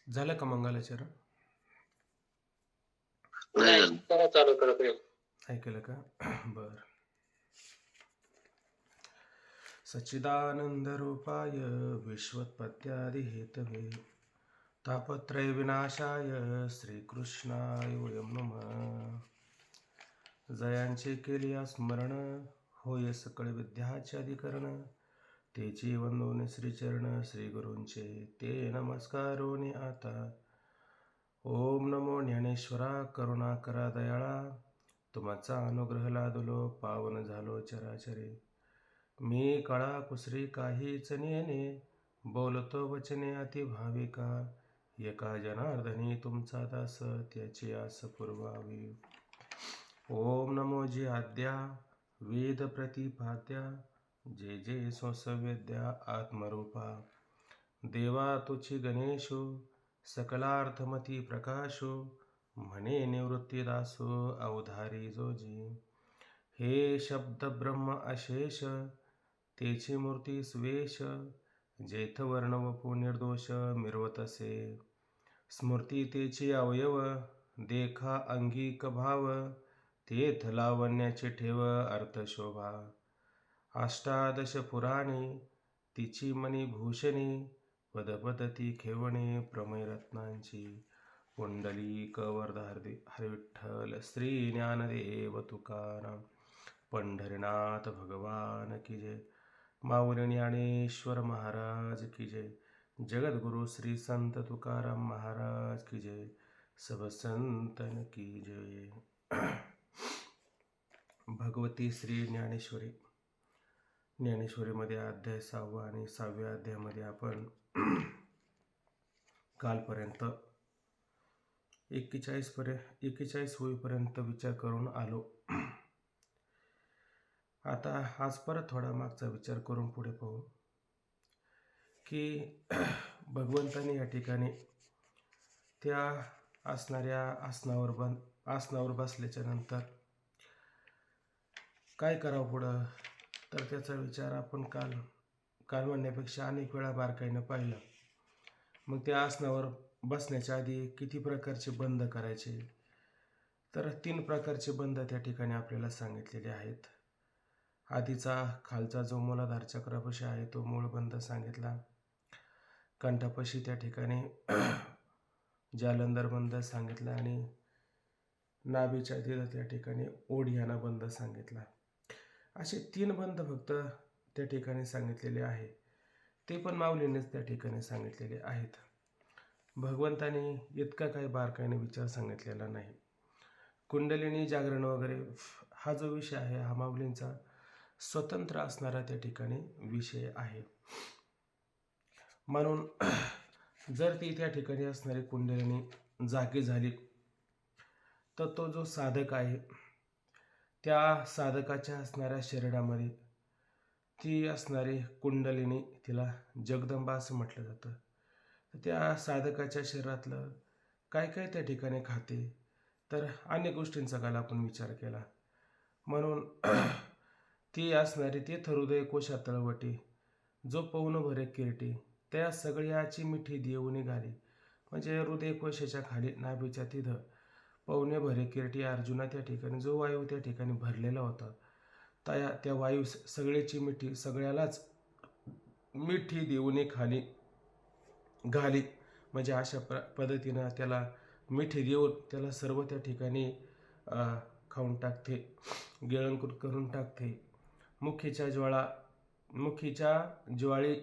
झालं का मंगलाचरण? नाही करा चालू करा प्रेम. ऐकलं का? बर. सच्चिदानंदरूपाय विश्वोत्पत्त्यादि हेतवे तापत्रय विनाशाय श्रीकृष्णाय वयं नमः. जयांचे केलिया स्मरण होय सकळ विद्याचे अधिकरण तेची वंदोन श्रीचरण श्रीगुरूंचे ते नमस्कारोनी आता. ओम नमो ज्ञानेश्वरा करुणा करा दयाळा तुमचा अनुग्रह लादलो पावन झालो चराचरे. मी कळा कुसरी काहीच नेने बोलतो वचने अति भाविका एका जनार्दनी तुमचा दास त्याची आस पुरवावी. ओम नमो जी आद्या वेद प्रतिपाद्या जे जे स्वसवेद्या आत्मरूपा देवा तुची गणेशो सकलार्थमती प्रकाशो म्हणे निवृत्तीदासो अवधारी जोजी. हे शब्द ब्रह्म अशेष तेची मूर्ती स्वेश जेथ वर्ण वपू निर्दोष मिरवतसे. स्मृती तेची अवयव देखा अंगिक भाव तेथ लावण्याचे ठेव अर्थशोभा. अष्टादश पुराणे तिची मणिभूषणे पदपदती खेवणे प्रमय रत्नांची. पुंडलिक वरद हरिविठ्ठल श्री ज्ञानदेव तुकाराम पंढरीनाथ भगवान की जय. माऊली ज्ञानेश्वर महाराज की जय. जगद्गुरु श्री संत तुकाराम महाराज की जय. सब संतन की जय. भगवती श्री ज्ञानेश्वरी. ज्ञानेश्वरीमध्ये अध्याय 6 आणि 6व्या अध्यायामध्ये आपण कालपर्यंत 41 होईपर्यंत विचार करून आलो. आता आज परत थोडा मागचा विचार करून पुढे पाहू की भगवंताने या ठिकाणी त्या असणाऱ्या आसनावर बसल्याच्या नंतर काय करावं पुढं, तर त्याचा विचार आपण काल म्हणण्यापेक्षा अनेक वेळा बारकाईनं पाहिलं. मग त्या आसनावर बसण्याच्या आधी किती प्रकारचे बंद करायचे, तर 3 प्रकारचे बंद त्या ठिकाणी आपल्याला सांगितलेले आहेत. आधीचा खालचा जो मूलाधार चक्रापाशी आहे तो मूळ बंद सांगितला. कंठापाशी त्या ठिकाणी जालंधर बंद सांगितला आणि नाभीच्या तिथं त्या ठिकाणी ओढियाना बंद सांगितला. असे 3 बंद फक्त त्या ठिकाणी सांगितलेले आहे. ते पण माऊलीनेच त्या ठिकाणी सांगितलेले आहेत. भगवंताने इतका काही बारकाईने विचार सांगितलेला नाही. कुंडलिनी जागरण वगैरे हा जो विषय आहे हा माऊलींचा स्वतंत्र असणारा त्या ठिकाणी विषय आहे. म्हणून जर ती त्या ठिकाणी असणारी कुंडलिनी जागी झाली तर तो जो साधक आहे त्या साधकाच्या असणाऱ्या शरीरामध्ये ती असणारी कुंडलिनी तिला जगदंबा असं म्हटलं जातं. त्या साधकाच्या शरीरातलं काय काय त्या ठिकाणी खाते, तर अनेक गोष्टींचा काल आपण विचार केला. म्हणून ती असणारी तीर्थ हृदय कोशा तळवटी जो पवन भरे किरटी त्या सगळ्याची मिठी देऊ निघाली. म्हणजे हृदय कोशाच्या खाली नाभीच्या तिथं पवने भरे किरटी अर्जुना त्या ठिकाणी जो वायू त्या ठिकाणी भरलेला होता त्या वायू सगळ्याची मिठी सगळ्यालाच मिठी देऊन खाली घाली. म्हणजे अशा पद्धतीनं त्याला मिठी देऊन त्याला सर्व त्या ठिकाणी खाऊन टाकते, गिळंकृत करून टाकते. मुखीच्या ज्वाळी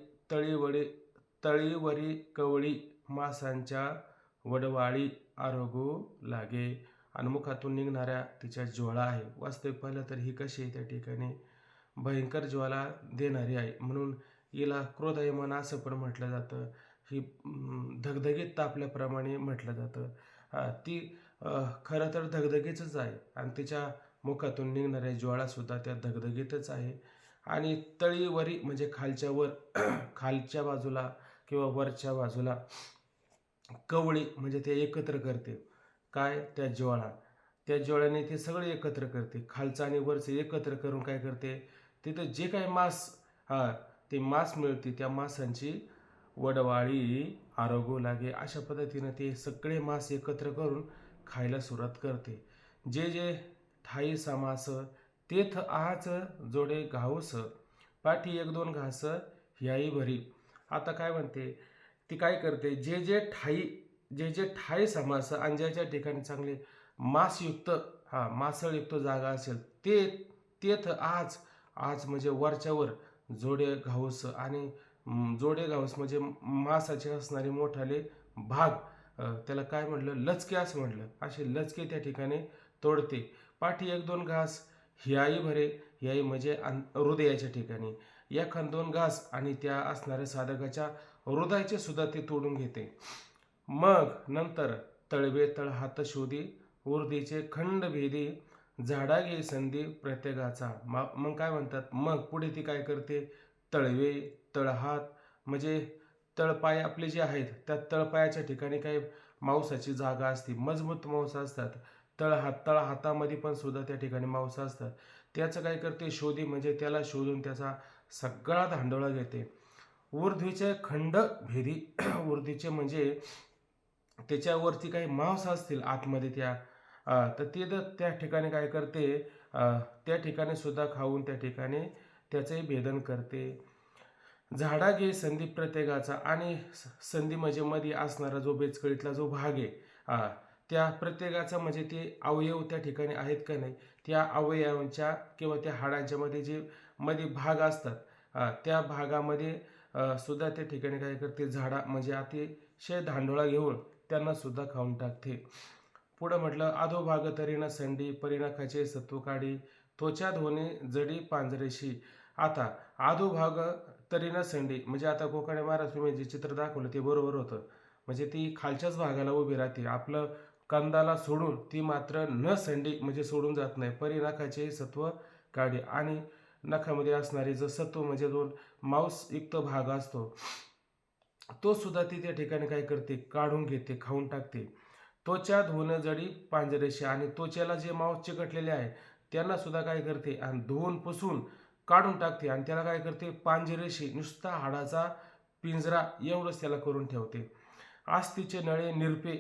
तळीवरी कवळी मासांच्या वडवाळी आरोगू लागे. आणि मुखातून निघणाऱ्या तिच्या ज्वाळा आहे. वास्तविक पाहिलं तर ही कशी आहे त्या ठिकाणी भयंकर ज्वाला देणारी आहे. म्हणून हिला क्रोधायमान असं पण म्हटलं जातं. ही धगधगीत तापल्याप्रमाणे म्हटलं जातं. ती खरं तर धगधगीचंच आहे आणि तिच्या मुखातून निघणाऱ्या ज्वाळासुद्धा त्या धगधगीतच आहे. आणि तळीवरी म्हणजे खालच्या बाजूला किंवा वरच्या बाजूला कवळी म्हणजे ते एकत्र करते. काय? त्या ज्वाळा. त्या ज्वाळ्याने ते सगळे एकत्र करते. खालचं आणि वरचं एकत्र करून काय करते, तिथं जे काही मांस ते मांस मिळते त्या मांसांची वडवाळी आरोगू लागे. अशा पद्धतीनं ते सगळे मास एकत्र करून खायला सुरुवात करते. जे जे ठाई समास तेथ आज जोडे घाऊस पाठी एक दोन घास ह्याही भरी. आता काय म्हणते ती काय करते जे जे ठाई समास आणि ज्या ठिकाणी चांगले मासयुक्त मासळयुक्त जागा असेल ते तेथ आज म्हणजे वरच्यावर जोडे घाऊस आणि जोडे घाऊस म्हणजे मासाचे असणारे मोठाले भाग, त्याला काय म्हटलं लचके असं म्हटलं. असे लचके त्या ठिकाणी तोडते. पाठी एक दोन घास ह्याही भरे. ह्याही म्हणजे हृदयाच्या ठिकाणी एखाद दोन घास आणि त्या असणाऱ्या साधकाच्या हृदयाचे सुद्धा ते तोडून घेते. मग नंतर तळवे तळ हात शोधी उर्दीचे खंड भेदी झाडा घे संधी प्रत्येकाचा. मग काय म्हणतात मग पुढे ती काय करते तळवे तळहात म्हणजे तळपाय आपले जे आहेत त्या तळपायाच्या ठिकाणी काही मांसाची जागा असते, मजबूत मांस असतात. तळहातामध्ये पण सुद्धा त्या ठिकाणी मांस असतात. त्याचं काय करते शोधी म्हणजे त्याला शोधून त्याचा सगळा धांडोळा घेते. ऊर्ध्वीचे खंड भेदी ऊर्ध्वीचे म्हणजे त्याच्यावरती काही मांस असतील आतमध्ये तर ते त्या ठिकाणी काय करते त्या ठिकाणी सुद्धा खाऊन त्या ठिकाणी त्याचंही भेदन करते. झाडा घे संधी प्रत्येकाचा आणि संधी म्हणजे मध्ये असणारा जो बेचकळीतला जो भाग आहे त्या प्रत्येकाचा म्हणजे ते अवयव त्या ठिकाणी आहेत का नाही त्या अवयवांच्या किंवा त्या हाडांच्या मध्ये जे मध्ये भाग असतात त्या भागामध्ये सुद्धा त्या ठिकाणी काय करते झाडा म्हणजे अतिशय धांडोळा घेऊन त्यांना सुद्धा खाऊन टाकते. पुढं म्हटलं अधोभाग तरीना संडी परिणाखाचे सत्व काढी त्वचा धोने जडी पांजरेशी. आता अधोभाग तरीना संडी म्हणजे आता कोकाणे महाराज तुम्ही जे चित्र दाखवलं ते बरोबर होतं. म्हणजे ती खालच्याच भागाला उभी राहते, आपलं कंदाला सोडून ती मात्र न संडी म्हणजे सोडून जात नाही. परिणाखाचे सत्व काढी आणि नखामध्ये असणारे जो सत्व म्हणजे दोन मांसयुक्त भाग असतो तो सुद्धा ती त्या ठिकाणी काय करते काढून घेते खाऊन टाकते. त्वचा धुवून जडी पांजरेशी आणि त्वचेला जे मांस चिकटलेले आहे त्यांना सुद्धा काय करते आणि धुवून पुसून काढून टाकते आणि त्याला काय करते पांजरेशी नुसता हाडाचा पिंजरा एवढंच त्याला करून ठेवते. आस्तीचे नळे निरपे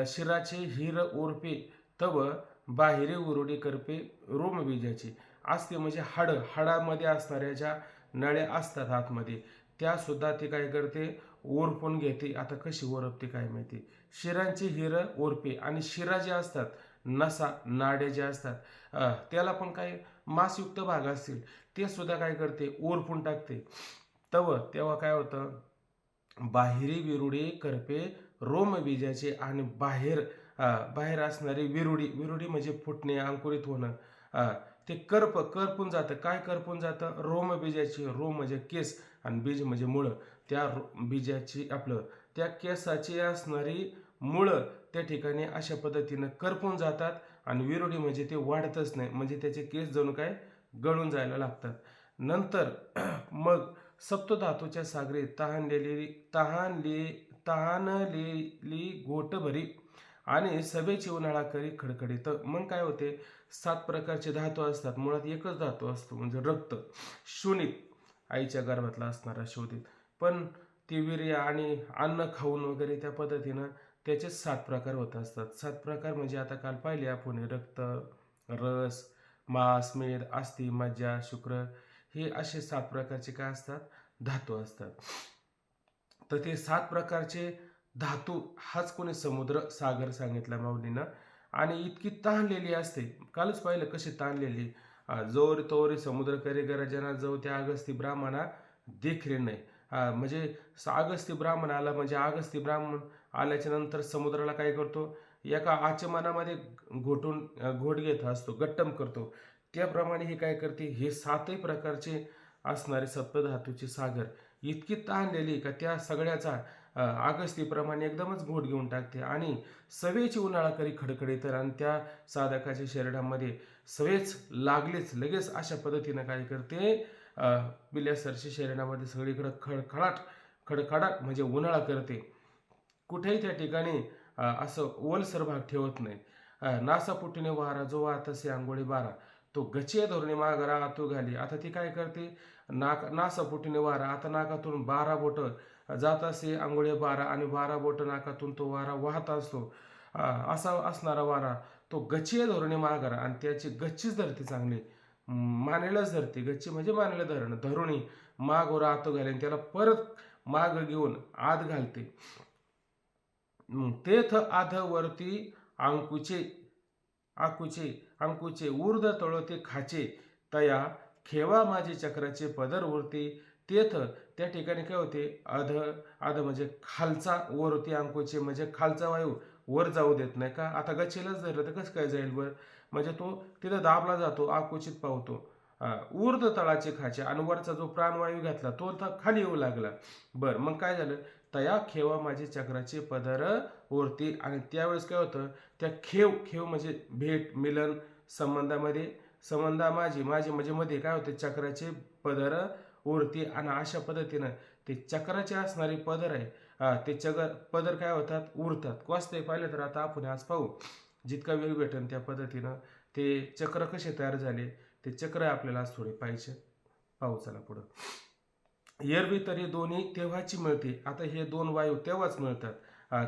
शिराचे हिर ओरपे तव बाहिरे उरुडी करपे रोम बीजाची. आस्ती म्हणजे हाडामध्ये असणाऱ्या ज्या नळ्या असतात आतमध्ये त्या सुद्धा ती काय करते ओरपून घेते. आता कशी ओरपते काय माहिती. शिरांची हिर ओरपे आणि शिरा जे असतात नसा नाड्या ज्या असतात त्याला पण काही मांसयुक्त भाग असतील ते सुद्धा काय करते ओरपून टाकते. तेव्हा काय होतं बाहेरी विरुडी करपे रोम बीजाचे आणि बाहेर असणारी विरुडी म्हणजे फुटणे अंकुरित होणं ते करपून जातं. काय करपून जातं रोम बीजाची. रोम म्हणजे केस आणि बीज म्हणजे मुळं. त्या बीजाची त्या केसाची असणारी मुळं त्या ठिकाणी अशा पद्धतीनं करपून जातात आणि विरुडी म्हणजे ते वाढतच नाही म्हणजे त्याचे केस जणू काय गळून जायला लागतात. नंतर मग सप्तधातूच्या सागरी तहानलेली गोट भरी आणि सभेची उन्हाळा करी खडखडीत. मग काय होते 7 प्रकारचे धातू असतात. मुळात एकच धातू असतो म्हणजे रक्त शोणित आईच्या गर्भातला असणारा शोधित, पण ती वीर्य आणि अन्न खाऊन वगैरे त्या पद्धतीनं त्याचे 7 प्रकार होत असतात. 7 प्रकार म्हणजे आता काल पाहिले आपण रक्त रस मांस मेद अस्थि मज्जा शुक्र हे असे 7 प्रकारचे काय असतात धातू असतात. तर ते 7 प्रकारचे धातू हाच कोणी समुद्र सागर सांगितला माऊलीनं. आणि इतकी ताणलेली असते कालच पाहिलं कशी ताणलेली. जोर तोरी समुद्र करे गरजना जो त्या अगस्ती ब्राह्मणा देखरे नाही. म्हणजे अगस्ती ब्राह्मण आला म्हणजे अगस्ती ब्राह्मण आल्याच्या नंतर समुद्राला काय करतो एका आचमनामध्ये घोट घेत असतो गट्टम करतो. त्याप्रमाणे हे काय करते हे 7ही प्रकारचे असणारे सप्तधातूचे सागर इतकी ताणलेली का त्या सगळ्याचा अगस्तीप्रमाणे एकदमच घोट घेऊन टाकते आणि सवेची उन्हाळा करी खडखडीत. आणि त्या साधकाच्या शरीरामध्ये सवेच लागलेच लगेच अशा पद्धतीनं काय करते पिल्यासरच्या शरीरामध्ये सगळीकडं खडखडाट म्हणजे उन्हाळा करते. कुठेही त्या ठिकाणी असं ओलसर भाग ठेवत नाही. नासापुटीने वारा जो वाहतसे आंघोळी बारा तो गचिया धोरणे मागरा आतू घाली. आता ती काय करते नासापुटीने वारा आता नाकातून 12 बोटं जात असे आंघोळे 12 आणि 12 बोटं नाकातून तो वारा वाहत असतो. असा असणारा वारा तो गच्चीय धोरणे माघारा, आणि त्याची गच्चीच धरते चांगली, मानेलाच धरते. गच्ची म्हणजे मानेला धरणं, धरुणी माग वर आत घाले, त्याला परत माग घेऊन आत घालते. तेथ आध वरती अंकुचे अंकुचे ऊर्ध तळोते खाचे, तया खेवा माझे चक्राचे पदर वरती. तेथ त्या ठिकाणी काय होते, अध म्हणजे खालचा, वरती अंकुचे म्हणजे खालचा वायू वर जाऊ देत नाही का. आता गच्चीलाच धरलं तर कसं काय जाईल वर, म्हणजे तो तिथं दाबला जातो, आकुचित पावतो. ऊर्ध तळाचे खाचे, आणि वरचा जो प्राणवायू घातला तो खाली येऊ लागला. बर, मग काय झालं, तया खेवा माझे चक्राचे पदर वरती. आणि त्यावेळेस काय होतं, त्या खेव म्हणजे भेट, मिलन, संबंधा माझी म्हणजे मध्ये काय होते, चक्राचे पदर वरती. आणि अशा पद्धतीनं ते चक्राचे असणारे पदर आहे, ते पदर काय होतात, उरतात. वाचते पाहिलं तर आता आपण आज पाहू, जितका वेळ भेटेल त्या पद्धतीनं ते चक्र कसे तयार झाले, ते चक्र आपल्याला आज थोडे पाहिजे. पाहू चला पुढं. एरवी तरी दोन्ही तेव्हाची मिळते. आता हे दोन वायू तेव्हाच मिळतात.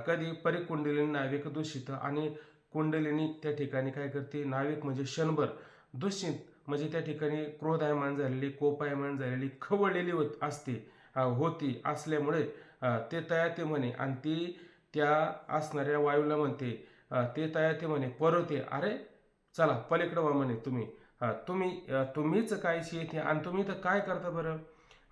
कधी परिकुंडलिनी नाविक दूषित, आणि कुंडलिनी त्या ठिकाणी काय करते, नाविक म्हणजे क्षणभर, दूषित म्हणजे त्या ठिकाणी क्रोधायमान झालेली, कोपायमान झालेली, खवळलेली असते, होती असल्यामुळे ते तयाते म्हणे. आणि ती त्या असणाऱ्या वायूला म्हणते, ते तयाते म्हणे परवते, अरे चला पलीकडे व्हा म्हणे, तुम्हीच कायशी येते, आणि तुम्ही तर काय करता बरं.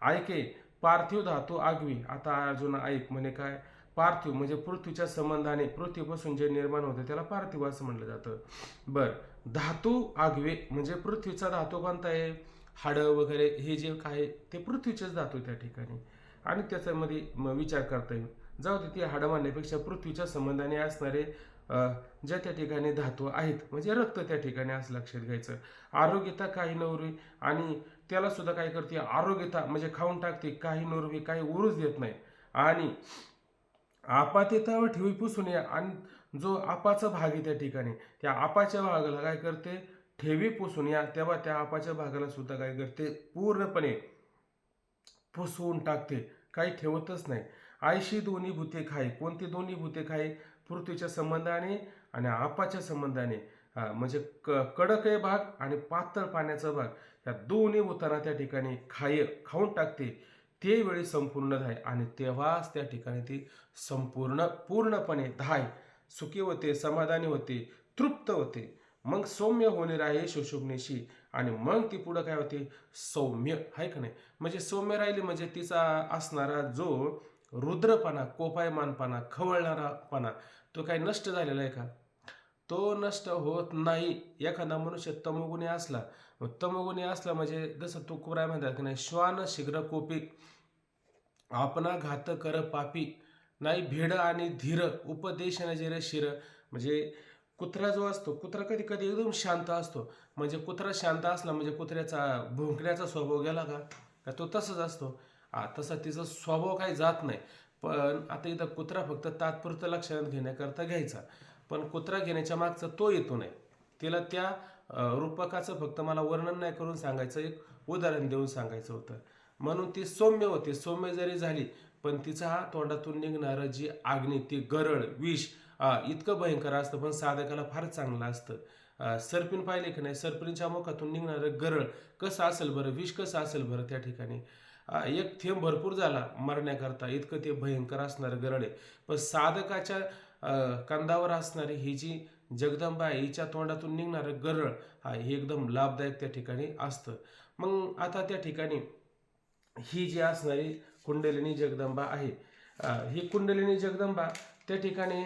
ऐके पार्थिव धातू आगवी. आता अर्जुन ऐक म्हणे, काय पार्थिव म्हणजे पृथ्वीच्या संबंधाने, पृथ्वीपासून जे निर्माण होते त्याला पार्थिव असं म्हटलं जातं. बर, धातू आगवे म्हणजे पृथ्वीचा धातू कोणता आहे, हाडं वगैरे हे जे काय ते पृथ्वीचेच धातू त्या ठिकाणी. आणि त्याच्यामध्ये विचार करता येईल, जाऊ दे, ते हाडं म्हणण्यापेक्षा पृथ्वीच्या संबंधाने असणारे ज्या त्या ठिकाणी धातू आहेत, म्हणजे रक्त त्या ठिकाणी असं लक्षात घ्यायचं. आरोग्यता काही नवरी, आणि त्याला सुद्धा काय करते, आरोग्यता म्हणजे खाऊन टाकते, काही नवरी काही उरूच देत नाही. आणि आपातेतावर ठेवी पुसून या, आणि जो आपाचा भाग आहे त्या ठिकाणी, त्या आपाच्या भागाला काय करते, ठेवी पुसून या, तेव्हा त्या आपाच्या भागाला सुद्धा काय करते, पूर्णपणे पुसवून टाकते, काही ठेवतच नाही. आयशी दोन्ही भूते खाई. कोणती दोन्ही भूते खाई, पृथ्वीच्या संबंधाने आणि आपाच्या संबंधाने. म्हणजे कडक भाग आणि पातळ पाण्याचा भाग, या दोन्ही भूतांना त्या ठिकाणी खाऊन टाकते. ते वेळी संपूर्ण धाय, आणि तेव्हाच त्या ठिकाणी ती पूर्णपणे धाय, सुखी होते, समाधानी होते, तृप्त होते. मग सौम्य होणे राहे शोषुभनेशी, आणि मग ती पुढं काय होते, सौम्य, आहे का नाही. म्हणजे सौम्य राहिली म्हणजे तिचा असणारा जो रुद्रपणा, कोपायमानपणा, खवळणारापणा, तो काही नष्ट झालेला आहे का, तो नष्ट होत नाही. एखादा मनुष्य तमोगुणी असला म्हणजे जसं तुकोबराय म्हणतात की नाही, श्वान शीघ्र कोपी आपणा घात कर पापी, नाही भेड आणि धीर उपदेश नजर शिर. म्हणजे कुत्रा जो असतो, कुत्रा कधी कधी एकदम शांत असतो. म्हणजे कुत्रा शांत असला म्हणजे कुत्र्याचा भुंकण्याचा स्वभाव गेला का तो तसंच असतो. तसा तिचा स्वभाव काही जात नाही. पण आता इथं कुत्रा फक्त तात्पुरतं लक्षात घेण्याकरता घ्यायचा, पण कुत्रा घेण्याच्या मागचा तो येतो नाही. तिला त्या रूपकाचं फक्त मला वर्णन नाही करून सांगायचं, एक उदाहरण देऊन सांगायचं होतं. म्हणून ती सौम्य होते. सौम्य जरी झाली पण तिचा तोंडातून निघणारं जी आग्नी, ती गरळ, विष इतकं भयंकर असतं, पण साधकाला फार चांगलं असतं. सर्पिन पाहिले की नाही, सर्पिनच्या मुखातून निघणारं गरळ कसं असेल बरं, विष कसं असेल बरं त्या ठिकाणी. एक थेंब भरपूर झाला मरण्याकरता, इतकं ते भयंकर असणारं गरळ आहे. पण साधकाच्या कंदावर असणारी ही जी जगदंबा आहे, हिच्या तोंडातून निघणारं गरळ हे एकदम लाभदायक त्या ठिकाणी असतं. मग आता त्या ठिकाणी ही जी असणारी कुंडलिनी जगदंबा आहे, ही कुंडलिनी जगदंबा त्या ठिकाणी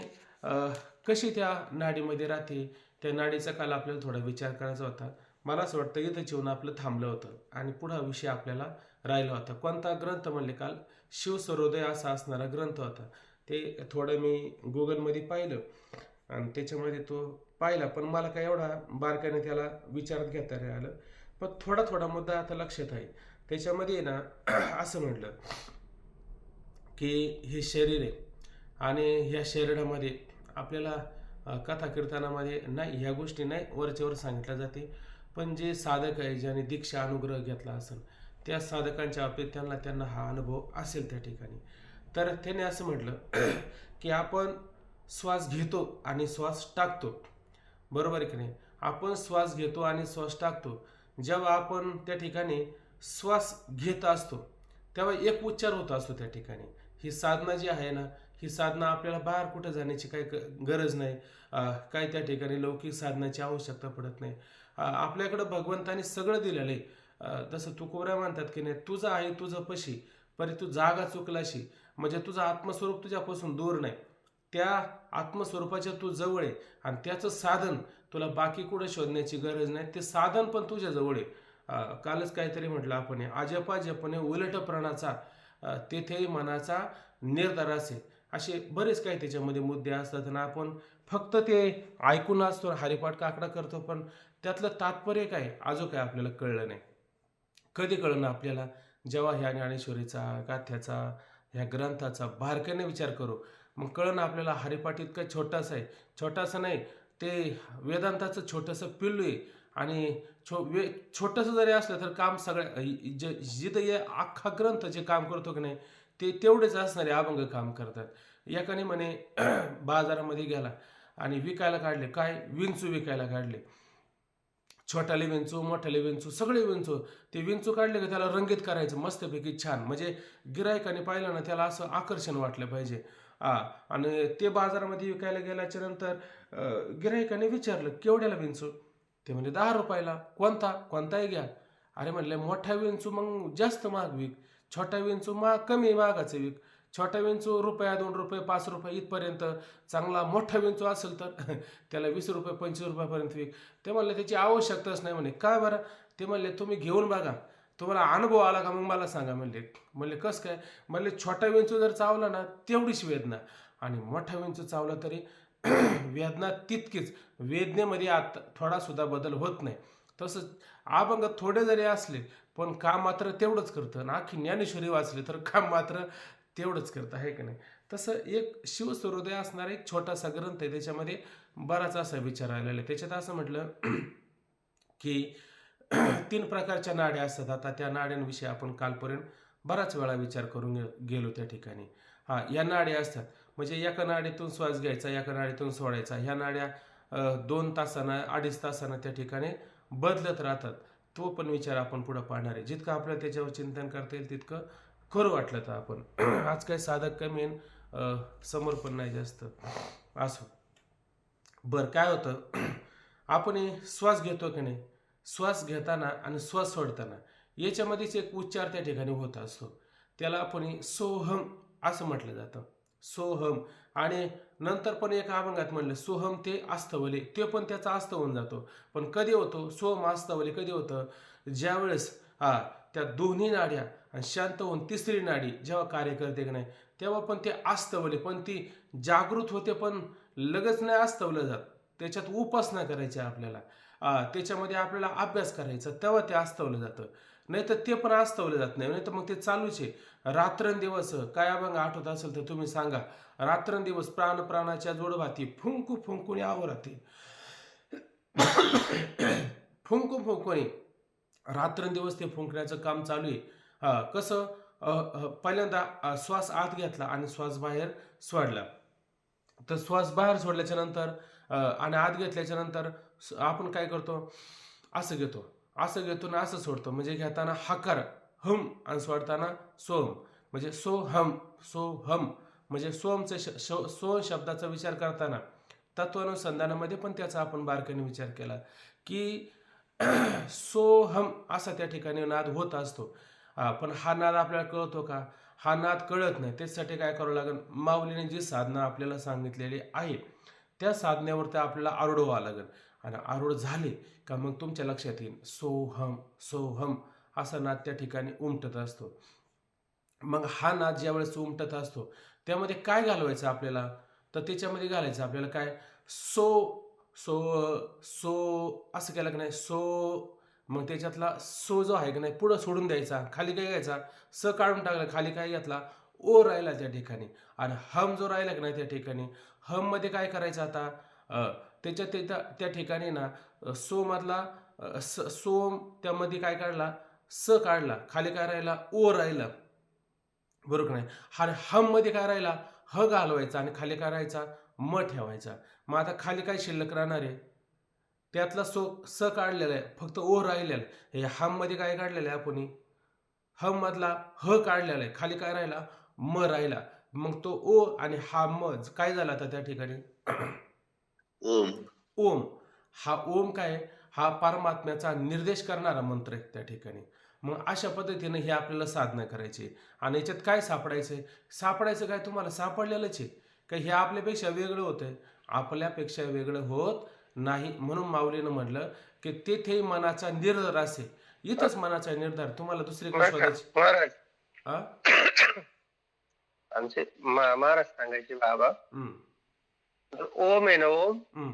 कशी त्या नाडीमध्ये राहते, त्या नाडीचा काल आपल्याला थोडा विचार करायचा होता. मला असं वाटतं इथं जेवण आपलं थांबलं होतं, आणि पुढा विषय आपल्याला राहिला होता. कोणता ग्रंथ म्हणले काल, शिवसरोदय असा असणारा ग्रंथ होता. ते थोडं मी गुगलमध्ये पाहिलं, आणि त्याच्यामध्ये तो पाहिला, पण मला काय एवढा बारकाने त्याला विचारात घेता नाही आलं. पण थोडा मुद्दा आता लक्षात आहे. त्याच्यामध्ये ना असं म्हटलं की हे शरीर आहे, आणि ह्या शरीरामध्ये आपल्याला कथा कीर्तनामध्ये नाही ह्या गोष्टी नाही वरच्यावर सांगितल्या जाते. पण जे साधक आहे, ज्याने दीक्षा अनुग्रह घेतला असेल, त्या साधकांच्या बाबतीत त्यांना हा अनुभव असेल त्या ठिकाणी. तर त्याने असं म्हटलं की आपण श्वास घेतो आणि श्वास टाकतो, बरोबर आहे की नाही? आपण श्वास घेतो आणि श्वास टाकतो. जेव्हा आपण त्या ठिकाणी श्वास घेत असतो तेव्हा एक उच्चार होत असतो त्या ठिकाणी. ही साधना जी आहे ना, ही साधना आपल्याला बाहेर कुठं जाण्याची काही गरज नाही. काही त्या ठिकाणी लौकिक साधनाची आवश्यकता पडत नाही. आपल्याकडं भगवंताने सगळं दिलेलं आहे. जसं तुकोबरा म्हणतात की नाही, तुझं आहे तुझं पशी परी तू जागा चुकलाशी. म्हणजे तुझं आत्मस्वरूप तुझ्यापासून दूर नाही, त्या आत्मस्वरूपाच्या तू जवळ आहे आणि त्याचं साधन तुला बाकी कुठं शोधण्याची गरज नाही, ते साधन पण तुझ्या जवळ आहे. कालच काहीतरी म्हटलं आपण, अजपा जपणे उलट प्राणाचा, तेथे मनाचा निर्धार असे. असे बरेच काही त्याच्यामध्ये मुद्दे असतात आणि आपण फक्त ते ऐकून असतो, हरिपाठ काकडा करतो, पण त्यातलं तात्पर्य काय अजून काय आपल्याला कळलं नाही. कधी कळलं आपल्याला? जेव्हा ह्या ज्ञानेश्वरीचा, गाथ्याचा, ह्या ग्रंथाचा बारकाईने विचार करू, मग कळलं आपल्याला हरिपाठ इतकं छोटासा आहे. छोटासा नाही, ते वेदांताचं छोटंसं पिल्लू आहे. आणि छोटंसं जरी असलं तर काम सगळ्या जिथं हे अख्खा ग्रंथ जे काम करतो की नाही, ते तेवढेच असणारे अभंग काम करतात. एकाने म्हणे बाजारामध्ये गेला आणि विकायला काढले, काय विंचू विकायला काढले. छोटाले विंचू, मोठाले विंचू, सगळे विंचू. ते विंचू काढले की त्याला रंगीत करायचं मस्तपैकी छान, म्हणजे गिरायकाने पाहिलं ना त्याला असं आकर्षण वाटलं पाहिजे. आणि ते बाजारामध्ये विकायला गेल्याच्या नंतर गिरायकाने विचारलं, केवढ्याला विंचू? ते म्हणजे 10 रुपयाला. कोणता? कोणताही घ्या. अरे म्हणले, मोठा विंचू मग जास्त महाग विक, छोटा विंचू कमी महागाचं विक. छोटा विंचू रुपया, 2 रुपये, 5 रुपये इथपर्यंत. चांगला मोठा विंचू असेल तर त्याला 20 रुपये, 25 रुपयापर्यंत विक. ते म्हणले त्याची आवश्यकताच नाही म्हणे. काय बरं? ते म्हणले, तुम्ही घेऊन बघा, तुम्हाला अनुभव आला का मग मला सांगा. म्हणले म्हणले कसं काय? म्हणले, छोटा विंचू जर चावला ना तेवढीच वेदना, आणि मोठा विंचू चावला तरी वेदना तितकीच. वेदनेमध्ये आत थोडा सुद्धा बदल होत नाही. तसंच अभंग थोडे जरी असले पण काम मात्र तेवढंच करतं, आणि अख्खी ज्ञानेश्वरी वाचली तर काम मात्र तेवढंच करतं, आहे का नाही? तसं एक शिवसूर्योदय असणारा एक छोटासा ग्रंथ आहे, त्याच्यामध्ये बराच असा विचार आलेला आहे. त्याच्यात असं म्हटलं की 3 प्रकारच्या नाड्या असतात. आता त्या नाड्यांविषयी आपण कालपर्यंत बराच वेळा विचार करून गेलो त्या ठिकाणी. या नाड्या असतात, म्हणजे एका नाडीतून श्वास घ्यायचा, एका नाडीतून सोडायचा. ह्या नाड्या 2 तासानं, 2.5 तासानं त्या ठिकाणी बदलत राहतात. तो पण विचार आपण पुढं पाहणार आहे. जितकं आपल्याला त्याच्यावर चिंतन करता येईल तितकं करू वाटलं तर आपण. आज काही साधक कमी आहे, समोर पण नाही जास्त. असो, बरं काय होतं, आपण श्वास घेतो की नाही, श्वास घेताना आणि श्वास सोडताना याच्यामध्येच एक उच्चार त्या ठिकाणी होत असतो. त्याला आपण सोहम असं म्हटलं जातं, सोहम. आणि नंतर पण एका अभंगात म्हणलं, सोहम ते अस्तवले, ते पण त्याचा अस्त होऊन जातो. पण कधी होतो सोहम अस्तवले? कधी होतं? ज्यावेळेस त्या दोन्ही नाड्या आणि शांत होऊन तिसरी नाडी जेव्हा कार्य करते की नाही, तेव्हा पण ते अस्तवले, पण ती जागृत होते, पण लगेच नाही अस्तवलं जात. त्याच्यात उपासना करायची आपल्याला, त्याच्यामध्ये आपल्याला अभ्यास करायचा, तेव्हा ते अस्तवलं जातं. नाही तर ते पण अस्तवलं जात नाही. नाही तर मग ते चालूच आहे रात्रंदिवस. काय अभंग आठवत असेल तर तुम्ही सांगा. रात्रंदिवस प्राण प्राणाच्या जोडभाती, फुंकू फुंकून आवराती. फुंकू फुंकून रात्रंदिवस ते फुंकण्याचं काम चालू आहे. कसं? पहिल्यांदा श्वास आत घेतला आणि श्वास बाहेर सोडला. तर श्वास बाहेर सोडल्याच्या नंतर आणि आत घेतल्याच्या नंतर आपण काय करतो? असं घेतो, असं घेतो ना असं सोडतो. म्हणजे घेताना हकार हम आणि सोडताना सोम, म्हणजे सोहम, सोहम. म्हणजे सोमचं सो शब्दाचा विचार करताना तत्वानुसंधानामध्ये पण त्याचा आपण बारकाईने विचार केला की सोहम असा त्या ठिकाणी नाद होत असतो. पण हा नाद आपल्याला कळतो का? हा नाद कळत नाही. त्याच्यासाठी काय करावं लागेल? माऊलीने जी साधना आपल्याला सांगितलेली आहे त्या साधनेवरती आपल्याला आरूढ व्हावं लागेल. आणि आरूढ झाले का मग तुमच्या लक्षात येईल सोहम, सोहम असा नाद त्या ठिकाणी उमटत असतो. मग हा नाद ज्यावेळेस उमटत असतो त्यामध्ये काय घालवायचं आपल्याला? तर त्याच्यामध्ये घालायचं आपल्याला काय? सो, सो, सो असं केलं की नाही, सो. मग त्याच्यातला सो जो आहे की नाही पुढं सोडून द्यायचा, खाली काय घ्यायचा? स काढून टाकलं, खाली काय घेतला? ओ राहिला त्या ठिकाणी. आणि हम जो राहिला की नाही त्या ठिकाणी, हम मध्ये काय करायचं आता? त्या ठिकाणी ना सो मधला सोम त्यामध्ये काय काढला? स काढला, खाली काय राहिला? ओ राहिला. बरोबर का नाही. हा हम मध्ये काय राहिला, ह घालवायचा आणि खाली काय राहायचा, म ठेवायचा. मग आता खाली काय शिल्लक राहणार आहे, त्यातला स काढलेला आहे, फक्त ओ राहिलेला आहे. हे हम मध्ये काय काढलेलं आहे आपण, हम मधला ह काढलेला आहे, खाली काय राहिला, म राहिला. मग तो ओ आणि हा म काय झाला आता त्या ठिकाणी, ओम. ओम. हा ओम काय, हा परमात्म्याचा निर्देश करणारा मंत्र आहे त्या ठिकाणी. मग अशा पद्धतीने हे आपल्याला साधना करायची. आणि याच्यात काय सापडायचंय, सापडायचं काय, तुम्हाला सापडलेलंच आहे का हे आपल्यापेक्षा वेगळं होतंय, आपल्यापेक्षा वेगळं होत नाही. म्हणून माऊलीनं म्हटलं की तेथे मनाचा निर्धार असे, इथंच मनाचा निर्धार, तुम्हाला दुसरीकडे बरं का शोधायची. महाराज, हा. आमचे महाराज सांगायचे बाबा, हम्म, ओम आहे ना, ओम हम्म.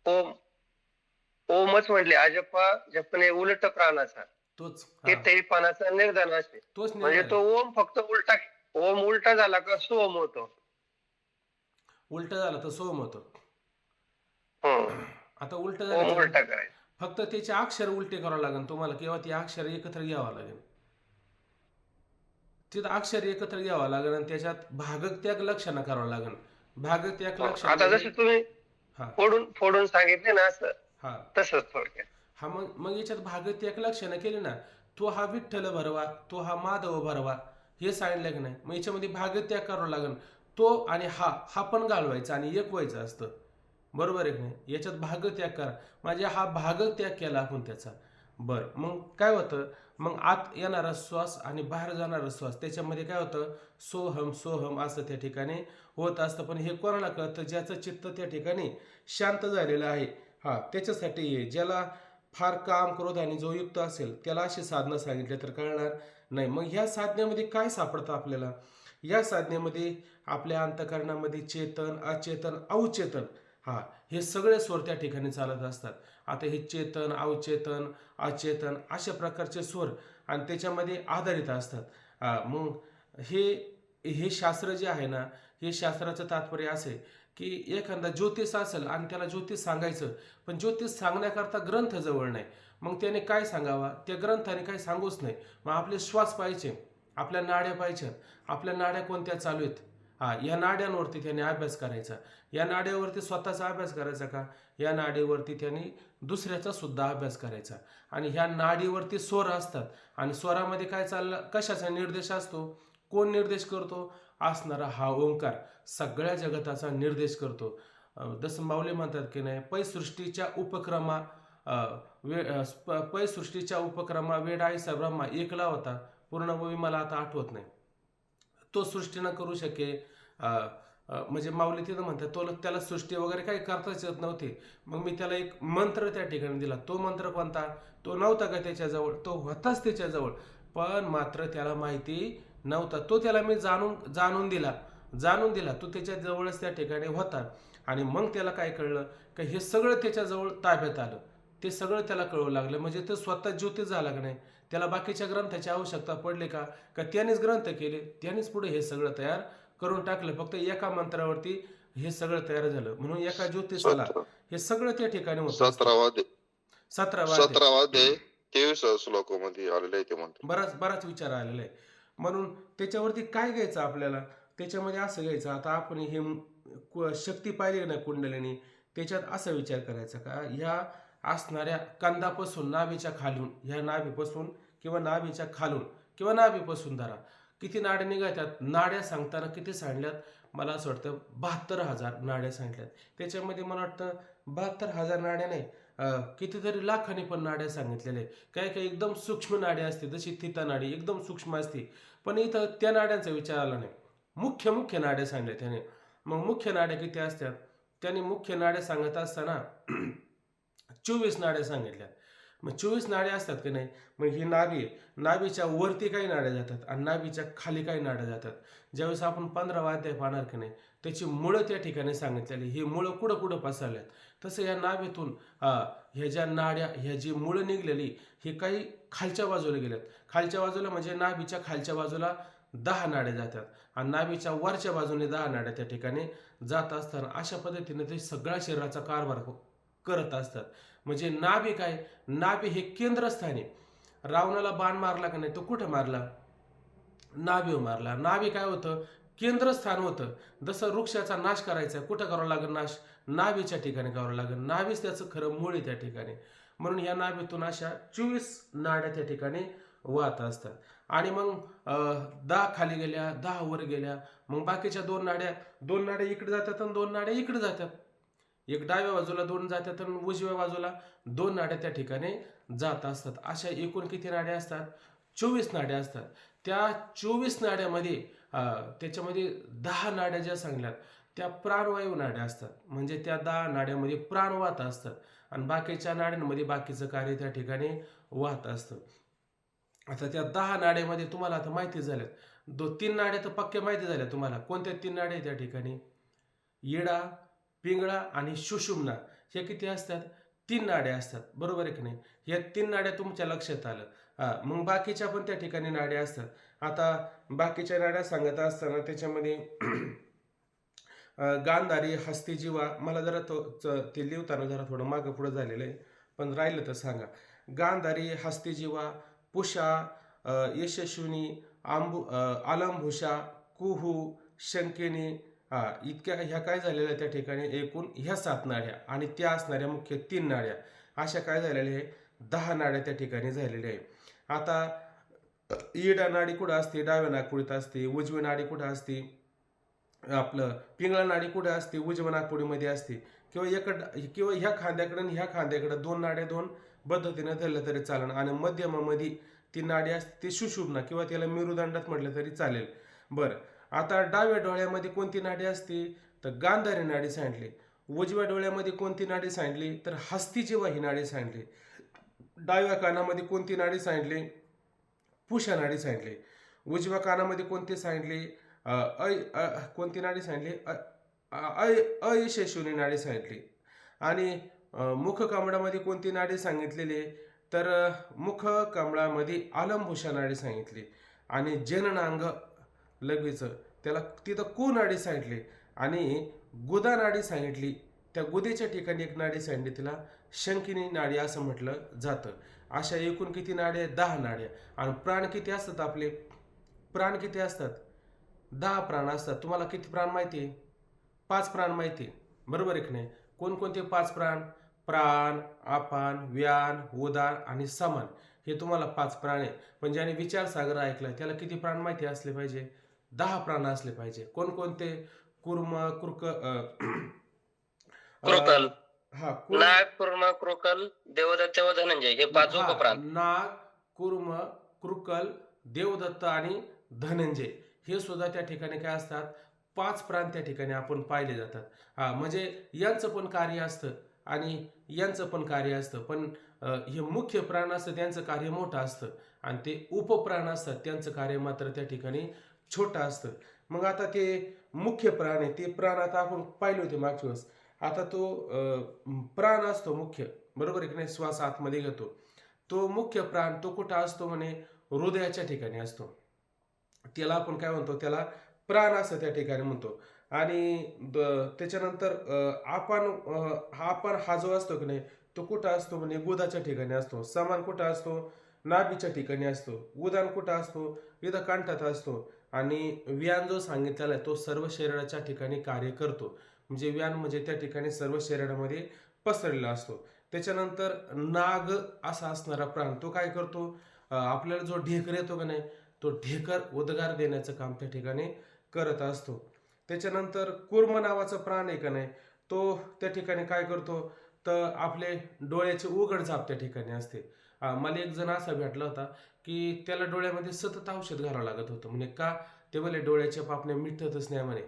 ओम ओमच म्हटले अजप्पा जपणे उलट प्राणाचा, तोच, ते हा, पानाचा निर्धार असते. तोच म्हणजे निर्धार तो आहे. ओम फक्त उलटा, ओम उलटा झाला का सोम होतो. उलट झालं तर सोम होतं. हम्म. आता उलट ओम झाल्याच्या उलटा नंतर करायचा. फक्त त्याचे अक्षर उलटे करावं लागेल तुम्हाला, किंवा ते अक्षर एकत्र घ्यावं लागेल. तिथं अक्षर एकत्र घ्यावं लागेल आणि त्याच्यात भागत्याग लक्षणं करावं लागेल. भागत्याग लक्षण आता म्हणजे, जसे तुम्ही हा, फोडून फोडून सांगितले ना असं, हा, तसंच थोडक्यात. हा. मग याच्यात भागत्याग लक्षणं केली ना, तो हा विठ्ठल भरवा, तो हा माधव भरवा, हे सांगितलं की नाही. मग याच्यामध्ये भागत्याग करावं लागेल. तो आणि हा पण घालवायचा आणि एक व्हायचं असतं. बरोबर आहे की नाही. याच्यात भागत्याग करा, म्हणजे हा भागत्याग केला आपण त्याचा. बरं, मग काय होतं, मग आत येणारा श्वास आणि बाहेर जाणारा श्वास, त्याच्यामध्ये काय होतं, सोहम सोहम असं त्या ठिकाणी होत असतं. पण हे कोणाला कळतं, ज्याचं चित्त त्या ठिकाणी शांत झालेलं आहे, हा, त्याच्यासाठी हे. ज्याला फार काम क्रोध आणि जो युक्त असेल त्याला अशी साधनं सांगितले तर कळणार नाही. मग ह्या साधनेमध्ये काय सापडतं आपल्याला, या साधनेमध्ये आपल्या अंतःकरणामध्ये चेतन, अचेतन, अवचेतन, हा, हे सगळे स्वर त्या ठिकाणी चालत असतात. आता हे चेतन, अवचेतन, अचेतन अशा प्रकारचे स्वर आणि त्याच्यामध्ये आधारित असतात. मग हे हे शास्त्र जे आहे ना, हे शास्त्राचं तात्पर्य असे की एखादा ज्योतिष असेल आणि त्याला ज्योतिष सांगायचं, पण ज्योतिष सांगण्याकरता ग्रंथ जवळ नाही. मग त्याने काय सांगावा, त्या ग्रंथाने काय सांगूच नाही. मग आपले श्वास पाहिजे, आपल्या नाड्या पाहिजे, आपल्या नाड्या कोणत्या चालू आहेत, हा, या नाड्यांवरती त्याने अभ्यास करायचा. या नाड्यावरती स्वतःचा अभ्यास करायचा का, या नाडीवरती त्याने दुसऱ्याचा सुद्धा अभ्यास करायचा. आणि ह्या नाडीवरती स्वर असतात आणि स्वरामध्ये काय चाललं, कशाचा निर्देश असतो, कोण निर्देश करतो, असणारा हा ओंकार सगळ्या जगताचा निर्देश करतो. जसं माऊली म्हणतात की नाही, पैसृष्टीच्या उपक्रमा पैसृष्टीच्या उपक्रमा वेडाईसा ब्रह्मा एकला होता, पूर्णभूमी मला आता आठवत नाही, तो सृष्टी न करू शके. म्हणजे माऊली तिथं म्हणतात, तो त्याला सृष्टी वगैरे काही करताच येत नव्हती. मग मी त्याला एक मंत्र त्या ठिकाणी दिला. तो मंत्र कोणता, तो नव्हता का त्याच्याजवळ, तो होताच त्याच्याजवळ, पण मात्र त्याला माहिती नव्हता. तो त्याला मी जाणून दिला, तो त्याच्याजवळच त्या ठिकाणी होता. आणि मग त्याला काय कळलं का हे सगळं त्याच्याजवळ ताब्यात आलं, ते सगळं त्याला कळू लागलं. म्हणजे तो स्वतः ज्योतिष झाला का नाही, त्याला बाकीच्या ग्रंथाची आवश्यकता पडली का, त्यानेच ग्रंथ केले, त्यानेच पुढे हे सगळं तयार करून टाकलं. फक्त एका मंत्रावरती हे सगळं तयार झालं. म्हणून एका ज्योतिषाला हे सगळं त्या ठिकाणी होत असतं. 17वा अध्याय 17वा अध्याय 23 श्लोकामध्ये आलेलं आहे ते मंत्र. बराच विचार आलेला आहे. म्हणून त्याच्यावरती काय घ्यायचं आपल्याला, त्याच्यामध्ये असं घ्यायचं. आता आपण हे शक्ती पाहिली ना कुंडलिनी, त्याच्यात असा विचार करायचा का ह्या असणाऱ्या कंदापासून नाभीच्या खालून, ह्या नाभीपासून किंवा नाभीच्या खालून किंवा नाभीपासून धरा, किती नाड्या निघतात. नाड्या सांगताना किती सांगल्यात, मला असं वाटतं 72,000 नाड्या सांगितल्यात. त्याच्यामध्ये मला वाटतं 72,000 नाड्या नाही, कितीतरी लाखांनी पण नाड्या सांगितलेल्या आहे. काही काही एकदम सूक्ष्म नाड्या असते, जशी थिता नाडी एकदम सूक्ष्म असते, पण इथं त्या नाड्यांचा विचार आला नाही. मुख्य नाड्या सांगल्या त्याने. मग मुख्य नाड्या किती असतात, त्याने मुख्य नाड्या सांगत असताना 24 नाड्या सांगितल्या. मग 24 नाड्या असतात की नाही, मग ही नाभी आहे, नाभीच्या वरती काही नाड्या जातात आणि नाभीच्या खाली काही नाड्या जातात. ज्यावेळेस आपण 15वा अध्याय पाहणार की नाही, त्याची मुळं त्या ठिकाणी सांगितलेली, ही मुळं कुठं कुठं पसरल्यात. तसं या नाभीतून ह्या ज्या नाड्या, ह्या जी मुळं निघलेली, ही काही खालच्या बाजूला गेल्यात. खालच्या बाजूला म्हणजे नाभीच्या खालच्या बाजूला 10 नाड्या जातात आणि नाभीच्या वरच्या बाजूने 10 नाड्या त्या ठिकाणी जात असताना अशा पद्धतीने ते सगळ्या शरीराचा कारभार करत असतात. म्हणजे नाभी काय, नाभी हे केंद्रस्थानी. रावणाला बाण मारला का नाही, तो कुठं मारला, नाभी मारला. नाभी काय होतं, केंद्रस्थान होतं. जसं वृक्षाचा नाश करायचा कुठं करावं लागेल नाश, नाभीच्या ठिकाणी करावं लागेल. नाभीच त्याचं खरं मूळ आहे त्या ठिकाणी. म्हणून या नाभीतून अशा 24 नाड्या त्या ठिकाणी वाहत असतात. आणि मग 10 खाली गेल्या, 10 वर गेल्या, मग बाकीच्या दोन नाड्या इकडे जातात आणि 2 नाड्या इकडे जातात. एक डाव्या बाजूला 2 जातात आणि उजव्या बाजूला 2 नाड्या त्या ठिकाणी जात असतात. अशा एकूण किती नाड्या असतात, 24 नाड्या असतात. त्या 24 नाड्यामध्ये त्याच्यामध्ये 10 नाड्या ज्या सांगल्यात त्या प्राणवायू नाड्या असतात. म्हणजे त्या 10 नाड्यामध्ये प्राण वाहत असतात आणि बाकीच्या नाड्यांमध्ये बाकीचं कार्य त्या ठिकाणी वाहत असतं. आता त्या 10 नाड्यामध्ये तुम्हाला आता माहिती झाल्यात, 3 नाड्या तर पक्क्या माहिती झाल्या तुम्हाला. कोणत्या 3 नाड्या त्या ठिकाणी, इडा, पिंगळा आणि सुषुम्ना. हे किती असतात, 3 नाड्या असतात, बरोबर आहे की नाही. या 3 नाड्या तुमच्या लक्षात आलं. मग बाकीच्या पण त्या ठिकाणी नाड्या असतात. आता बाकीच्या नाड्या सांगत असताना त्याच्यामध्ये गांधारी, हस्तिजीवा, मला जरा ते लिहिताना जरा थोडं मागं पुढं झालेलं आहे, पण राहिलं तर सांगा. गांधारी, हस्तिजीवा, पुषा, यशस्विनी, आलंभूषा, कुहू, शंकिनी, इतक्या ह्या काय झालेल्या त्या ठिकाणी एकूण ह्या 7 नाड्या आणि त्या असणाऱ्या मुख्य 3 नाड्या, अशा काय झालेल्या आहे, 10 नाड्या त्या ठिकाणी झालेल्या आहे. आता इडा नाडी कुठं असते, डाव्या नागपुडीत असते. उजवी नाडी कुठं असते, आपलं पिंगळा नाडी कुठे असते, उजव्या नागपुडीमध्ये असते. किंवा ह्या खांद्याकडे आणि ह्या खांद्याकडे 2 नाड्या 2 पद्धतीने धरलं तरी चालेल. आणि मध्यमामध्ये ती नाडी असते ती सुषुम्ना किंवा त्याला मेरुदंडात म्हटलं तरी चालेल. बरं, आता डाव्या डोळ्यामध्ये कोणती नाडी असते, तर गांधारी नाडी सांगितली. उजव्या डोळ्यामध्ये कोणती नाडी सांगितली, तर हस्तिजीवा ही नाडी सांगितली. डाव्या कानामध्ये कोणती नाडी सांगितली, पुषा नाडी सांगितली. उजव्या कानामध्ये कोणती सांगितली, कोणती नाडी सांगितली, अयशस्विनी नाडी सांगितली. आणि मुख कमळामध्ये कोणती नाडी सांगितलेली, तर मुख कमळामध्ये आलंभूषा नाडी सांगितली. आणि जननांग लघवीच त्याला तिथं कू नाडी सांगितली आणि गुदा नाडी सांगितली. त्या गुदेच्या ठिकाणी एक नाडी सांगितली, तिला शंकिनी नाडी असं म्हटलं जातं. अशा एकूण किती नाड्या, 10 नाड्या. आणि प्राण किती असतात आपले, प्राण किती असतात, 10 प्राण असतात. तुम्हाला किती प्राण माहिती आहे, 5 प्राण माहिती आहे, बरोबर आहे की नाही. कोणकोणते 5 प्राण, प्राण, अपान, व्यान, उदान आणि समान, हे तुम्हाला 5 प्राण आहे. पण ज्याने विचारसागर ऐकला त्याला किती प्राण माहिती असले पाहिजे, 10 प्राण असले पाहिजे. कोणकोणते, कुर्म, कृकल, हा नाग, कुर्म, कृकल, देवदत्त व धनंजय, हे 5 उपप्राण. नाग, कुर्म, कृकल, देवदत्त आणि धनंजय हे सुद्धा त्या ठिकाणी काय असतात, 5 प्राण त्या ठिकाणी आपण पाहिले जातात. म्हणजे यांचं पण कार्य असतं आणि यांचं पण कार्य असतं. पण हे मुख्य प्राण असतं त्यांचं कार्य मोठं असतं आणि ते उपप्राण असतात त्यांचं कार्य मात्र त्या ठिकाणी छोटं असतं. मग आता ते मुख्य प्राण आहे, ते प्राण आता आपण पाहिले होते मागच्या वेळेस. आता तो प्राण असतो मुख्य, बरोबर आहे की नाही, श्वास आतमध्ये घेतो. तो मुख्य प्राण तो कुठं असतो म्हणे, हृदयाच्या ठिकाणी असतो. त्याला आपण काय म्हणतो, त्याला प्राण असं त्या ठिकाणी म्हणतो. आणि त्याच्यानंतर आपण हा जो असतो की नाही, तो कुठं असतो म्हणजे गुदाच्या ठिकाणी असतो. समान कुठं असतो, नाभीच्या ठिकाणी असतो. उदान कुठं असतो, इथं कंठात असतो. आणि व्यान जो सांगितलेला आहे तो सर्व शरीराच्या ठिकाणी कार्य करतो. म्हणजे व्यान म्हणजे त्या ठिकाणी सर्व शरीरामध्ये पसरलेला असतो. त्याच्यानंतर नाग असा असणारा प्राण तो काय करतो, आपल्याला जो ढेकर येतो का नाही, तो ढेकर उद्गार देण्याचं काम त्या ठिकाणी करत असतो. त्याच्यानंतर कुर्म नावाचा प्राण आहे का नाही, तो त्या ठिकाणी काय करतो, तर आपले डोळ्याचे उघडझाप त्या ठिकाणी असते. मला एक जण असा भेटला होता की त्याला डोळ्यामध्ये सतत औषध घालावं लागत होतं. म्हणजे का, ते बोले डोळ्याच्या पापण्या मिटतच नाही म्हणे.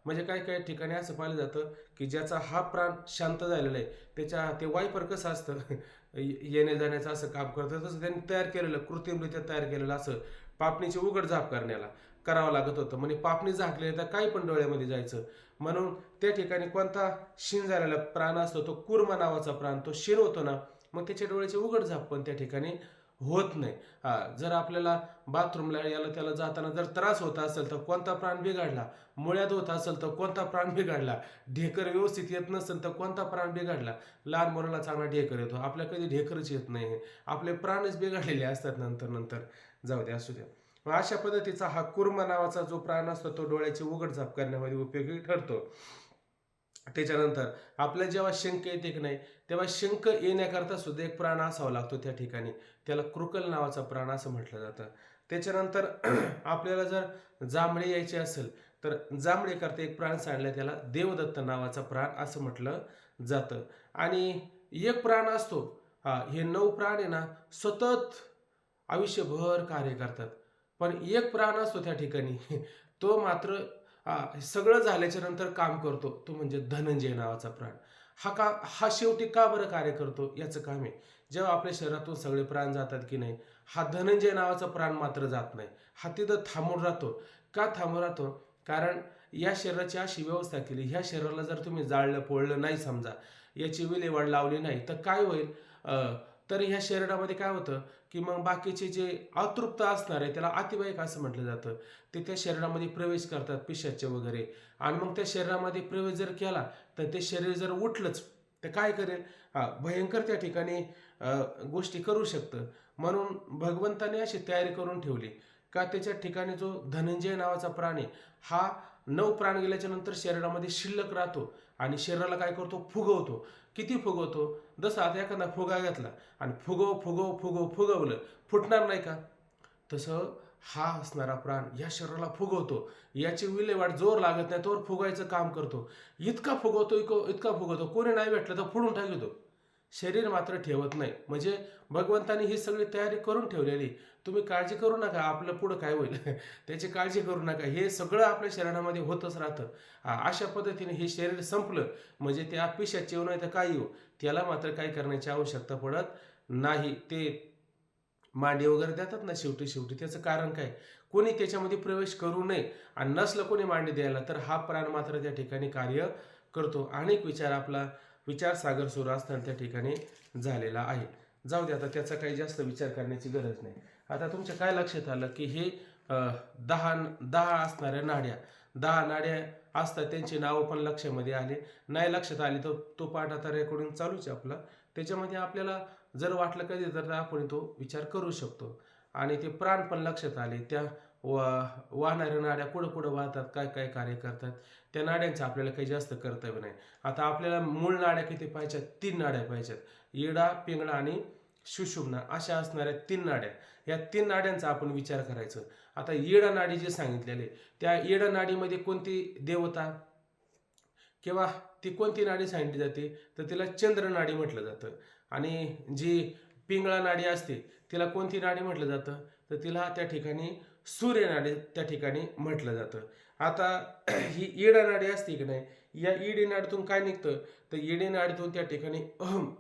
म्हणजे काही काही ठिकाणी असं पाहिलं जातं की ज्याचा हा प्राण शांत झालेला आहे, त्याच्या ते वायपर कसं असतं येणे जाण्याचं असं काम करतं, तसं त्यांनी तयार केलेलं, कृत्रिमरित्या तयार केलेलं असं पापणीची उघडझाप करण्याला करावं लागत होतं. म्हणजे पापणी झाकली तर काही पण डोळ्यामध्ये जायचं. म्हणून त्या ठिकाणी कोणता क्षीण झालेला प्राण असतो, तो कुर्म नावाचा प्राण, तो क्षीण होतो ना, मग त्याच्या डोळ्याची उघडझाप पण त्या ठिकाणी होत नाही. जर आपल्याला बाथरूमला याला त्याला जाताना जर त्रास होत असेल तर कोणता प्राण बिघडला, मुळ्यात होत असेल तर कोणता प्राण बिघडला, ढेकर व्यवस्थित येत नसेल तर कोणता प्राण बिघडला. लहान मुलाला चांगला ढेकर येतो, आपल्या कधी ढेकरच येत नाही. आपले प्राणच बिघडलेले असतात नंतर जाऊ द्या, असू द्या. मग अशा पद्धतीचा हा कुर्म नावाचा जो प्राण असतो तो डोळ्याची उघडझाप करण्यामध्ये उपयोगी ठरतो. त्याच्यानंतर आपल्या जेव्हा शंख येते की नाही तेव्हा शंख येण्याकरता सुद्धा एक प्राण असावा लागतो त्या ठिकाणी, त्याला कृकल नावाचा प्राण असं म्हटलं जातं. त्याच्यानंतर आपल्याला जर जांभळे यायचे असेल तर जांभळे करता एक प्राण सांडला, त्याला देवदत्त नावाचा प्राण असं म्हटलं जातं. आणि एक प्राण असतो, हे 9 प्राण आहे ना सतत आयुष्यभर कार्य करतात. पण एक प्राण असतो त्या ठिकाणी तो मात्र सगळं झाल्याच्या नंतर काम करतो, तो म्हणजे धनंजय नावाचा प्राण. हा शेवटी का बरं कार्य करतो याचं काम आहे. जेव्हा आपल्या शरीरातून सगळे प्राण जातात की नाही, हा धनंजय नावाचा प्राण मात्र जात नाही, हा तिथं थांबून राहतो. का थांबून राहतो? कारण या शरीराची अशी व्यवस्था केली, ह्या शरीराला जर तुम्ही जाळलं पोळलं नाही समजा, याची विल्हेवाट लावली नाही तर काय होईल, तर ह्या शरीरामध्ये काय होतं की मग बाकीचे जे अतृप्त असणार आहे त्याला अतिवाहिक असं म्हटलं जातं, ते त्या शरीरामध्ये प्रवेश करतात पिशाचे वगैरे. आणि मग त्या शरीरामध्ये प्रवेश जर केला तर ते शरीर जर उठलंच तर काय करेल, भयंकर त्या ठिकाणी गोष्टी करू शकतं. म्हणून भगवंताने अशी तयारी करून ठेवली का त्याच्या ठिकाणी जो धनंजय नावाचा प्राणी हा 9 प्राण गेल्याच्या नंतर शरीरामध्ये शिल्लक राहतो आणि शरीराला काय करतो, फुगवतो. किती फुगवतो, जसं आता एखादा फुगा घेतला आणि फुगवलं, फुटणार नाही का, तसं हा असणारा प्राण या शरीराला फुगवतो. याची विल्हेवाट जोर लागत नाही तोवर फुगायचं काम करतो. इतका फुगवतो कोणी नाही भेटलं तर फोडून टाकतो. शरीर मात्र ठेवत नाही. म्हणजे भगवंतानी ही सगळी तयारी करून ठेवलेली. तुम्ही काळजी करू नका आपलं पुढं काय होईल त्याची काळजी करू नका, हे सगळं आपल्या शरीरामध्ये होतच राहतं. अशा पद्धतीने हे शरीर संपलं म्हणजे त्या पिशाच येऊ नाही तर काय येऊ, त्याला मात्र काय करण्याची आवश्यकता पडत नाही. ते मांडी वगैरे देतात ना शेवटी त्याचं कारण काय, कोणी त्याच्यामध्ये प्रवेश करू नये. आणि नसलं कोणी मांडी द्यायला तर हा प्राण मात्र त्या ठिकाणी कार्य करतो. अनेक विचारसागर सुरू असताना त्या ठिकाणी झालेला आहे. जाऊ दे, आता त्याचा काही जास्त विचार करण्याची गरज नाही. आता तुमच्या काय लक्षात आलं की हे 10 असणाऱ्या नाड्या, 10 नाड्या असतात, त्यांची नावं पण लक्षामध्ये आले. नाही लक्षात आली तर तो पाठ आता रेकॉर्डिंग चालूच आहे आपला, त्याच्यामध्ये आपल्याला जर वाटलं कधी तर आपण तो विचार करू शकतो. आणि ते प्राण पण लक्षात आले, त्या वाहणाऱ्या नाड्या कुठं वाहतात, काय काय कार्य करतात, त्या नाड्यांचं आपल्याला काही जास्त कर्तव्य नाही. आता आपल्याला मूळ नाड्या किती पाहिजेत, 3 नाड्या पाहिजेत. इडा, पिंगळा आणि सुषुम्ना अशा असणाऱ्या 3 नाड्या, या 3 नाड्यांचा आपण विचार करायचा. आता इडा नाडी जे सांगितलेले, त्या इडा नाडीमध्ये कोणती देवता किंवा ती कोणती नाडी सांगितली जाते तर तिला चंद्र नाडी म्हटलं जातं. आणि जी पिंगळा नाडी असते तिला कोणती नाडी म्हटलं जातं तर तिला त्या ठिकाणी सूर्य नाडी त्या ठिकाणी म्हटलं जातं. आता ही इडा नाडी असते की नाही, या इडी नाडीतून काय निघतं तर इडी नाडीतून त्या ठिकाणी अहम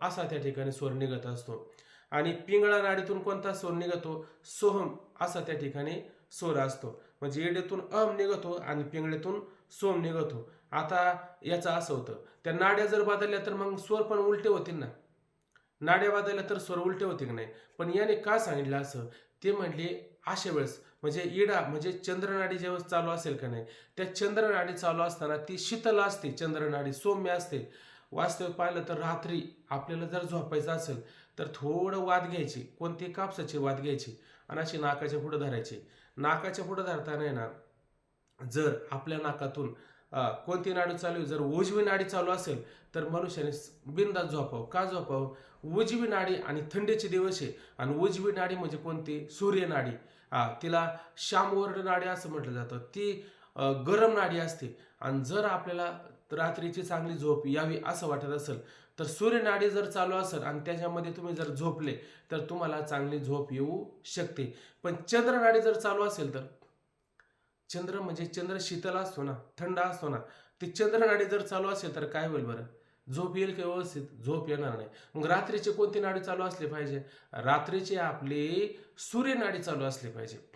असा त्या ठिकाणी स्वर निघत असतो. आणि पिंगळा नाडीतून कोणता स्वर निघतो, सोहम असा त्या ठिकाणी स्वर असतो. म्हणजे इडेतून अहम निघतो आणि पिंगळेतून सोम निघतो. आता याचं असं होतं, त्या नाड्या जर बदलल्या तर मग स्वर पण उलटे होतील ना, नाड्या बदलल्या तर स्वर उलटे होते की नाही. पण याने का सांगितलं असं, ते म्हणले अशा वेळेस म्हणजे इडा म्हणजे चंद्रनाडी जेव्हा चालू असेल का नाही, त्या चंद्रनाडी चालू असताना ती शीतल असते, चंद्रनाडी सौम्य असते. वास्तविक पाहिलं तर रात्री आपल्याला जर झोपायचं असेल तर थोडं वाद घ्यायची, कोणती कापसाची वाद घ्यायची आणि अशी नाकाच्या पुढं धरायची. नाकाच्या पुढं धरताना ना जर आपल्या नाकातून कोणती नाडी चालू आहे, जर उजवी नाडी चालू असेल तर मनुष्याने बिनधास्त झोपावं. का झोपावं, उजवी नाडी आणि थंडीचे दिवस आहे आणि उजवी नाडी म्हणजे कोणती, सूर्य नाडी. तिला श्यामवर्ण नाडी असं म्हटलं जातं. ती गरम नाडी असते. आणि जर आपल्याला रात्रीची चांगली झोप यावी असं वाटत असेल तर सूर्य नाडी जर चालू असेल आणि त्याच्यामध्ये तुम्ही जर झोपले तर तुम्हाला चांगली झोप येऊ शकते. पण चंद्र नाडी जर चालू असेल तर, चंद्र म्हणजे चंद्र शीतल असतो ना, थंड असतो ना, ती चंद्र नाडी जर चालू असेल तर काय होईल बरं, झोप येईल की व्यवस्थित, झोप येणार नाही. मग रात्रीची कोणती नाडी चालू असली पाहिजे, रात्रीची आपली सूर्य नाडी चालू असली पाहिजे.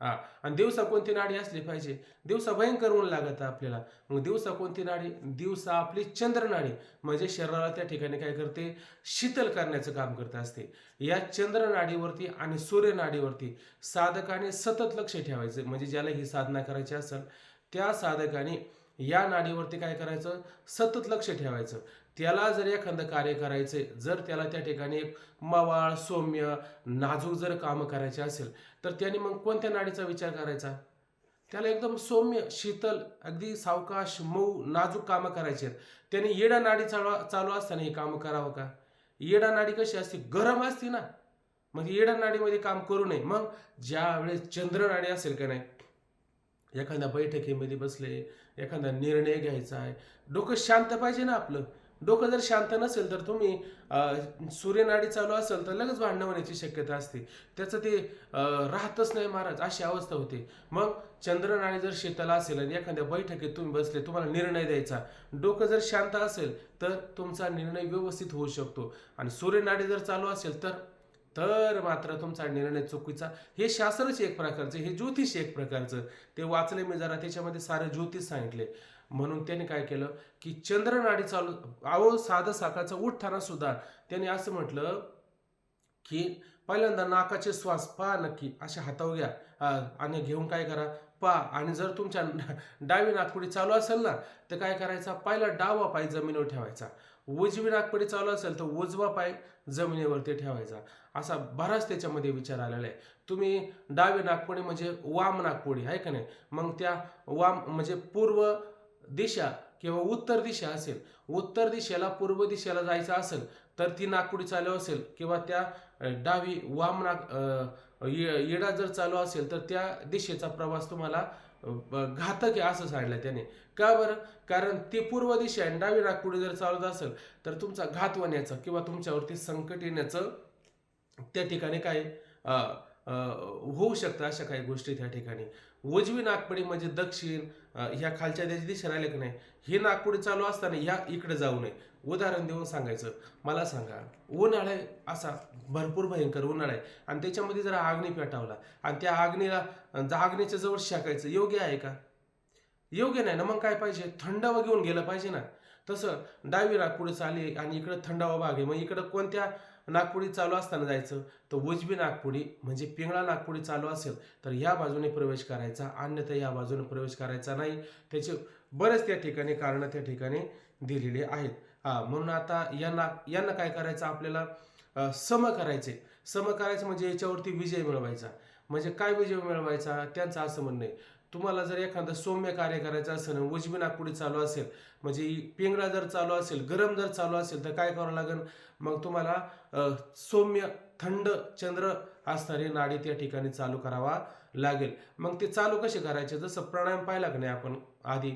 आणि दिवसा कोणती नाडी असली पाहिजे, दिवसा भयंकर ऊन लागतं आपल्याला. मग दिवसा कोणती नाडी, दिवसा आपली चंद्र नाडी म्हणजे शरीराला त्या ठिकाणी काय करते, शीतल करण्याचं काम करत असते. या चंद्र नाडीवरती आणि सूर्य नाडीवरती साधकाने सतत लक्ष ठेवायचं. म्हणजे ज्याला ही साधना करायची असेल त्या साधकाने या नाडीवरती काय करायचं, सतत लक्ष ठेवायचं. त्याला जर एखादं कार्य करायचं, जर त्याला त्या ठिकाणी एक मवाळ सौम्य नाजूक जर कामं करायचे असेल तर त्याने मग कोणत्या नाडीचा विचार करायचा? त्याला एकदम सौम्य, शीतल, अगदी सावकाश, मऊ, नाजूक कामं करायची आहेत. त्याने येडा नाडी चालू असताना हे कामं करावं का? येडा नाडी कशी असते? गरम असते ना. मग येडा नाडीमध्ये काम करू नये. मग ज्या वेळेस चंद्र नाडी असेल का नाही, एखाद्या बैठकीमध्ये बसले, एखादा निर्णय घ्यायचा आहे, डोकं शांत पाहिजे ना आपलं. डोकं जर शांत नसेल तर तुम्ही सूर्यनाडी चालू असेल तर लगेच भांडणं होण्याची शक्यता असते. त्याचं ते राहतच नाही महाराज, अशी अवस्था होते. मग चंद्रनाडी जर शीतल असेल आणि एखाद्या बैठकीत तुम्ही बसले, तुम्हाला निर्णय द्यायचा, डोकं जर शांत असेल तर तुमचा निर्णय व्यवस्थित होऊ शकतो. आणि सूर्यनाडी जर चालू असेल तर मात्र तुमचा निर्णय चुकीचा. हे शास्त्रच एक प्रकारचं, हे ज्योतिष एक प्रकारचं. ते वाचले मी जरा, त्याच्यामध्ये सारे ज्योतिष सांगितले. म्हणून त्याने काय केलं की चंद्रनाडी चालू साधं सकाळचं उठताना सुद्धा त्याने असं म्हटलं की पहिल्यांदा नाकाचे श्वास पहा नक्की, अशा हातावर घ्या आणि घेऊन काय करा पहा. आणि जर तुमच्या डावी नाकपुडी चालू असेल ना तर काय करायचा, पहिला डावा पाय जमिनीवर ठेवायचा. उजवी नाकपुडी चालू असेल तर उजवा पाय जमिनीवरती ठेवायचा. असा बराच त्याच्यामध्ये विचार आलेला आहे. तुम्ही डावी नाकपुडी म्हणजे वाम नाकपुडी आहे का नाही, मग त्या वाम म्हणजे पूर्व दिशा किंवा उत्तर दिशा असेल, उत्तर दिशेला पूर्व दिशेला जायचं असेल तर ती नाकपुडी चालू असेल, किंवा त्या डावी वाम येडा जर चालू असेल तर त्या दिशेचा प्रवास तुम्हाला घातक आहे असं सांगितलं त्याने. का बरं? कारण ती पूर्व दिशा आहे, डावी नाकपुडी जर चालत असेल तर तुमचा घात होण्याचं किंवा तुमच्यावरती संकट येण्याचं त्या ठिकाणी काय होऊ शकतं. अशा काही गोष्टी त्या ठिकाणी. उजवी नाकपुडी म्हणजे दक्षिण, ह्या खालच्या दिशेने आले की नाही, ही नाकपुडी चालू असताना ह्या इकडे जाऊ नये. उदाहरण देऊन सांगायचं, मला सांगा, उन्हाळा आहे, असा भरपूर भयंकर उन्हाळा आहे आणि त्याच्यामध्ये जर अग्नी पेटावला आणि त्या अग्नीच्या जवळ शेकायचं योग्य आहे का? योग्य नाही ना. मग काय पाहिजे, थंडावा घेऊन गेलं पाहिजे ना. तसं डावी नाकपुडी चालली आणि इकडं थंडावा भाग आहे, मग इकडं कोणत्या नाकपुडी चालू असताना जायचं, तर उजवी नाकपुडी म्हणजे पिंगळा नाकपुडी चालू असेल तर ह्या बाजूने प्रवेश करायचा, अन्यथा ह्या बाजूने प्रवेश करायचा नाही. त्याचे बरेच त्या ठिकाणी कारणं त्या ठिकाणी दिलेली आहेत. म्हणून आता यांना काय करायचं, आपल्याला सम करायचे म्हणजे याच्यावरती विजय मिळवायचा. म्हणजे काय विजय मिळवायचा, त्यांचं असं म्हणणं आहे, तुम्हाला जर एखादं सौम्य कार्य करायचं असेल, उजवी नाकपुडी चालू असेल म्हणजे पिंगळा जर चालू असेल, गरम जर चालू असेल तर काय करावं लागेल, मग तुम्हाला सौम्य थंड चंद्र असणारी नाडी त्या ठिकाणी चालू करावा लागेल. मग ते चालू कसे करायचे, जसं प्राणायाम पाहिला की नाही आपण आधी,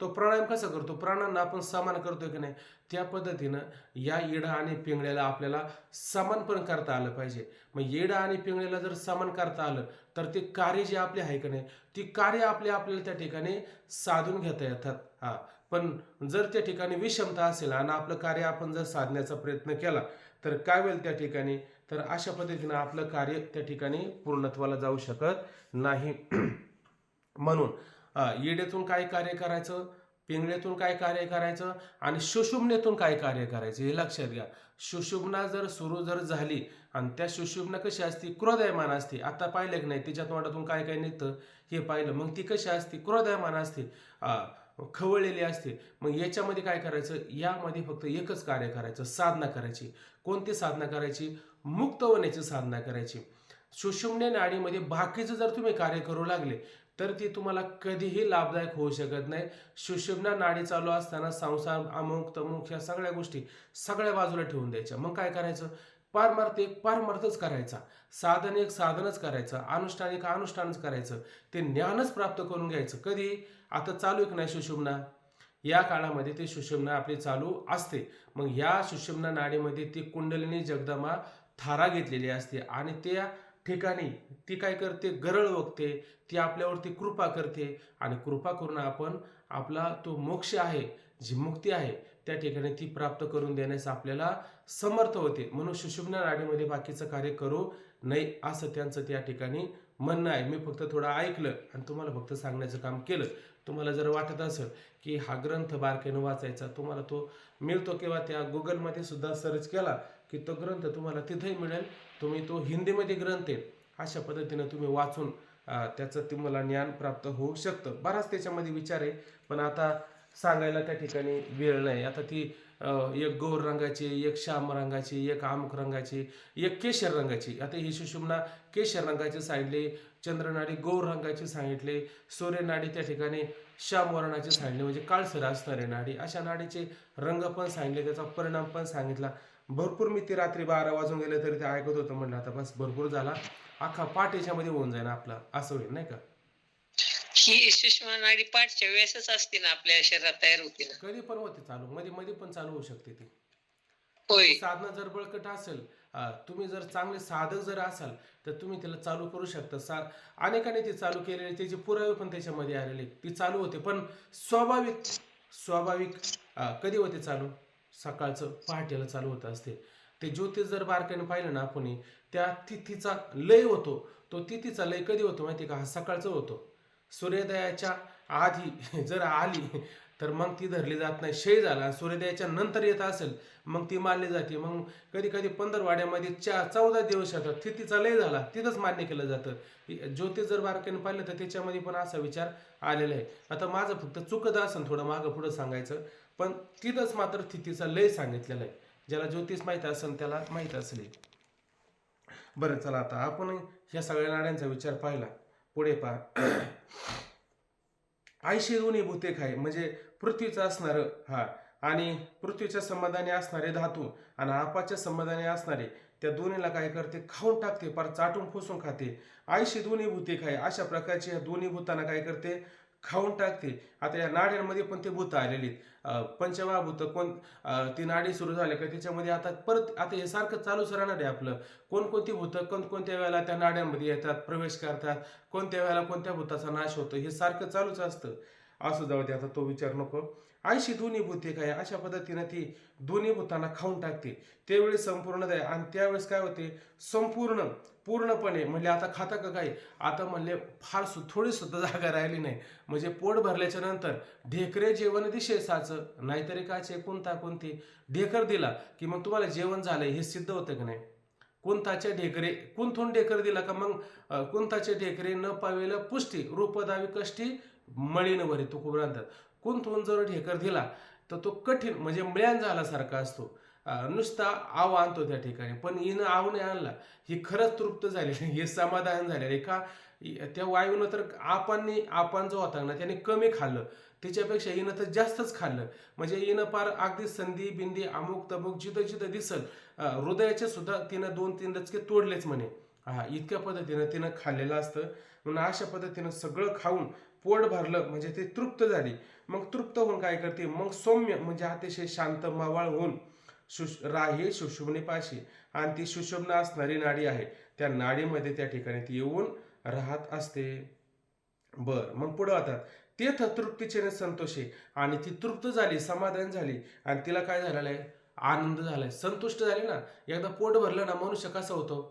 तो प्राणायाम कसा करतो, प्राणांना आपण समान करतोय की नाही, त्या पद्धतीनं या येडा आणि पिंगळ्याला आपल्याला समान पण करता आलं पाहिजे. मग येडा आणि पिंगळ्याला जर समान करता आलं तर ते कार्य जे आपले आहे की नाही, ती कार्य आपल्याला त्या ठिकाणी साधून घेता येतात. पण जर त्या ठिकाणी विषमता असेल आणि आपलं कार्य आपण जर साधण्याचा प्रयत्न केला तर काय होईल त्या ठिकाणी, तर अशा पद्धतीनं आपलं कार्य त्या ठिकाणी पूर्णत्वाला जाऊ शकत नाही. म्हणून येड्यातून काय कार्य करायचं, पिंगळ्यातून काय कार्य करायचं आणि सुषुम्नेतून काय कार्य करायचं हे लक्षात घ्या. सुषुम्ना जर सुरू झाली आणि त्या सुषुम्ना कशी असते, क्रोधायमान असते. आता पाहिलं की नाही, तिच्या तोंडातून काय काय निघतं हे पाहिलं. मग ती कशी असते, क्रोधायमान असते, खवळलेली असते. मग याच्यामध्ये काय करायचं, यामध्ये फक्त एकच कार्य करायचं, साधना करायची. कोणती साधना करायची, मुक्त होण्याची साधना करायची. सुषुम्ने नाडीमध्ये बाकीचं जर तुम्ही कार्य करू लागले तर ती तुम्हाला कधीही लाभदायक होऊ शकत नाही. सुषुम्ना नाडी चालू असताना संसार, अमुक तमुक ह्या सगळ्या गोष्टी सगळ्या बाजूला ठेवून द्यायच्या. मग काय करायचं, पारमार्थ एक पारमार्थच करायचा, साधन एक साधनच करायचं, अनुष्ठान एक अनुष्ठानच करायचं, ते ज्ञानच प्राप्त करून घ्यायचं. कधी, आता चालू एक नाही सुषुम्ना, या काळामध्ये ती सुषुम्ना आपली चालू असते. मग या सुषुम्ना नाडीमध्ये ती कुंडलिनी जगदंबा थारा घेतलेली असते आणि त्या ठिकाणी ती काय करते, गरळ ओकते, ती आपल्यावरती कृपा करते आणि कृपा करून आपण आपला तो मोक्ष आहे, जी मुक्ती आहे त्या ठिकाणी ती प्राप्त करून देण्यास आपल्याला समर्थ होते. म्हणून सुषुम्ना नाडीमध्ये बाकीचं कार्य करू नये असं त्यांचं त्या ठिकाणी म्हणणं आहे. मी फक्त थोडं ऐकलं आणि तुम्हाला फक्त सांगण्याचं काम केलं. तुम्हाला जर वाटत असेल की हा ग्रंथ बारकाईनं वाचायचा, तुम्हाला तो मिळतो किंवा त्या गुगलमध्ये सुद्धा सर्च केला की तो ग्रंथ तुम्हाला तिथेही मिळेल. तुम्ही तो हिंदीमध्ये ग्रंथ आहे, अशा पद्धतीनं तुम्ही वाचून त्याचं तुम्हाला ज्ञान प्राप्त होऊ शकतं. बराच त्याच्यामध्ये विचार आहे, पण आता सांगायला त्या ठिकाणी वेळ नाही. आता ती एक गौर रंगाची, एक श्याम रंगाची, एक आमुक रंगाची, एक केशर रंगाची. आता ही सुषुम्ना केशर रंगाची सांगितली, चंद्रनाडी गौर रंगाची सांगितले, सूर्यनाडी त्या ठिकाणी श्याम वर्णाची सांगितली, म्हणजे काळसर असणारी नाडी. अशा नाडीचे रंग पण सांगितले, त्याचा परिणाम पण सांगितला. भरपूर मी ती रात्री 12 वाजून गेले तरी ते ऐकत होतं. म्हणलं आता बस भरपूर झाला, अख्खा पाठ याच्यामध्ये होऊन जाईल आपला, असं होईल नाही का. ही सुषमा नाडी पाठच्या वेळेसच असते ना आपल्या शरीरात तयार होते ना? कधी पण होते चालू, मध्ये मध्ये पण चालू होऊ शकते ती. होय. साधना जर बळकट असेल, तुम्ही जर चांगले साधक जर असाल तर तुम्ही त्याला चालू करू शकता. अनेकाने ती चालू केलेली, त्याचे पुरावे पण त्याच्यामध्ये आलेले. ती चालू होते, पण स्वाभाविक स्वाभाविक कधी होते चालू? सकाळचं पहाटेला चालू होत असते. ते ज्योतिष जर बारकाईने पाहिलं ना आपण, त्या तिथीचा लय होतो. तो तिथीचा लय कधी होतो माहिती का? हा सकाळचा होतो. सूर्योदयाच्या आधी जर आली तर मग ती धरली जात नाही, क्षय झाला. सूर्योदयाच्या नंतर येत असेल मग ती मानली जाते. मग कधी कधी 15 वाड्यामध्ये 14 दिवस येतात, तिथीचा लय झाला, तिथंच मान्य केलं जातं. ज्योतिष जर बारकाईने पाहिलं तर त्याच्यामध्ये पण असा विचार आलेला आहे. आता माझं फक्त चुकत असेल थोडं मागं पुढं सांगायचं, पण तिथंच मात्र तिथीचा लय सांगितलेला आहे. ज्याला ज्योतिष माहीत असेल त्याला माहीत असेल. बरं चला, आता आपण ह्या सगळ्या नाड्यांचा विचार पाहिला. पुढे पहा, आयशी दोन्ही भूते खाय, म्हणजे पृथ्वीचं असणारं आणि पृथ्वीच्या संबंधाने असणारे धातू आणि आपाच्या संबंधाने असणारे, त्या दोन्हीला काय करते? खाऊन टाकते, पार चाटून फुसून खाते. आयशी दोन्ही भूते खाय, अशा प्रकारचे या दोन्ही भूतांना काय करते? खाऊन टाकते. आता या नाड्यांमध्ये पण ते भूत आलेली, पंचमहाभूत ती नाडी सुरू झाली का त्याच्यामध्ये आता परत आता हे सारखं चालूच राहणार आहे आपलं. कोणकोणती भूतं कोणकोणत्या वेळेला त्या नाड्यांमध्ये येतात, प्रवेश करतात, कोणत्या वेळेला कोणत्या भूताचा नाश होतो, हे सारखं चालूच असतं. असं जाऊ दे, आता तो विचार नको. आयशी दोन्ही भूते काय, अशा पद्धतीनं ती दोन्ही भूतांना खाऊन टाकते. त्यावेळी संपूर्ण आहे, आणि त्यावेळेस काय होते? पूर्णपणे म्हणजे आता खाता का काय? आता म्हणले फार थोडी सुद्धा जागा राहिली नाही. म्हणजे पोट भरल्याच्या नंतर ढेकरे जेवण दिशे साचं, नाहीतरी काचे कोणती ढेकर दिला की मग तुम्हाला जेवण झालंय हे सिद्ध होतं की नाही. कुंथाचे ढेकरे, कुंथून ढेकर दिला का मग कुंथाचे ढेकरे न पावेल पुष्टी, रूपदावी कष्टी मळीन वरे, तो खूप राहतात. कुंथून जर ढेकर दिला तर तो कठीण म्हणजे मळ्यान झाल्यासारखा असतो, नुसता आव आणतो त्या ठिकाणी. पण हिनं आव नाही आणला, ही खरंच तृप्त झालेली, हे समाधान झालेले का? त्या वायूनं तर आपण जो होता ना त्याने कमी खाल्लं, त्याच्यापेक्षा हिनं तर जास्तच खाल्लं. म्हणजे हिनं पार अगदी संधी बिंदी अमुक तमुक जिथं जिथं दिसल, हृदयाचे सुद्धा तिनं 2-3 डचके तोडलेच म्हणे. इतक्या पद्धतीनं तिनं खाल्लेलं असतं. म्हणून अशा पद्धतीनं सगळं खाऊन पोट भरलं म्हणजे ते तृप्त झाली. मग तृप्त होऊन काय करते? मग सौम्य म्हणजे अतिशय शांत मावळ होऊन राही सुषुम्नेपाशी, आणि ती सुषुम्ना असणारी नाडी आहे त्या नाडीमध्ये त्या ठिकाणी ती येऊन राहत असते. बर, मग पुढे होतात तेथ तृप्तीचे संतोषे, आणि ती तृप्त झाली, समाधान झाली, आणि तिला काय झालेलं आहे? आनंद झालाय, संतुष्ट झाली ना. एकदा पोट भरलं ना मनुष्य कसा होतो?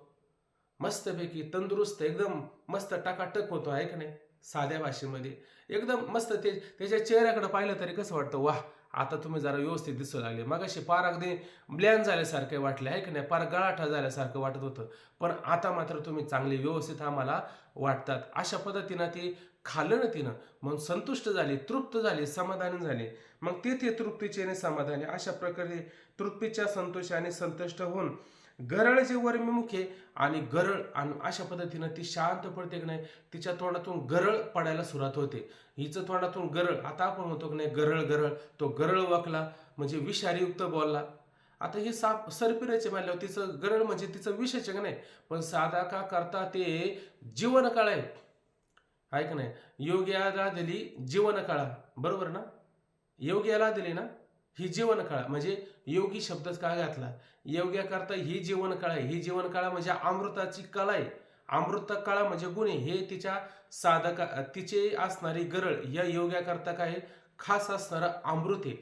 मस्तपैकी तंदुरुस्त, एकदम मस्त टकाटक होतो, आहे का नाही? साध्या भाषेमध्ये एकदम मस्त. त्याच्या चेहऱ्याकडे पाहिलं तरी कसं वाटतं? वाह, आता तुम्ही जरा व्यवस्थित दिसू लागले. मगाशी पार अगदी ब्लॅन झाल्यासारखे वाटले, आहे की नाही? पार गळाठा झाल्यासारखं वाटत होतं, पण आता मात्र तुम्ही चांगले व्यवस्थित आम्हाला वाटतात. अशा पद्धतीनं ती खाल्लं ना तिनं, मग संतुष्ट झाली, तृप्त झाली, समाधानी झाली. मग ते तृप्तीचे समाधानी, अशा प्रकारे तृप्तीच्या संतोषाने संतुष्ट होऊन गरळ जे वरमुखे आणि गरळ, आणि अशा पद्धतीनं ती शांत पडते की नाही. तिच्या तोंडातून गरळ पडायला सुरुवात होते. हिचं तोंडातून गरळ, आता आपण म्हणतो की नाही गरळ, तो गरळ वाकला म्हणजे विषारीयुक्त बोलला. आता हे साप सरपिराचे मानल्यावर तिचं गरळ म्हणजे तिचं विषच का नाही. पण साधा का करता ते जीवन काळ आहे का नाही? योग्याला दिली जीवन काळा, बरोबर ना? योग्याला दिली ना ही जीवन काळ, म्हणजे योगी शब्दच का घातला? योग्या करता ही जीवन काळ आहे. ही जीवन काळ म्हणजे अमृताची कला आहे. अमृत काळा म्हणजे गुण आहे. हे तिच्या साधका तिचे असणारी गरळ या योग्या करता काय खास असणारं अमृत आहे.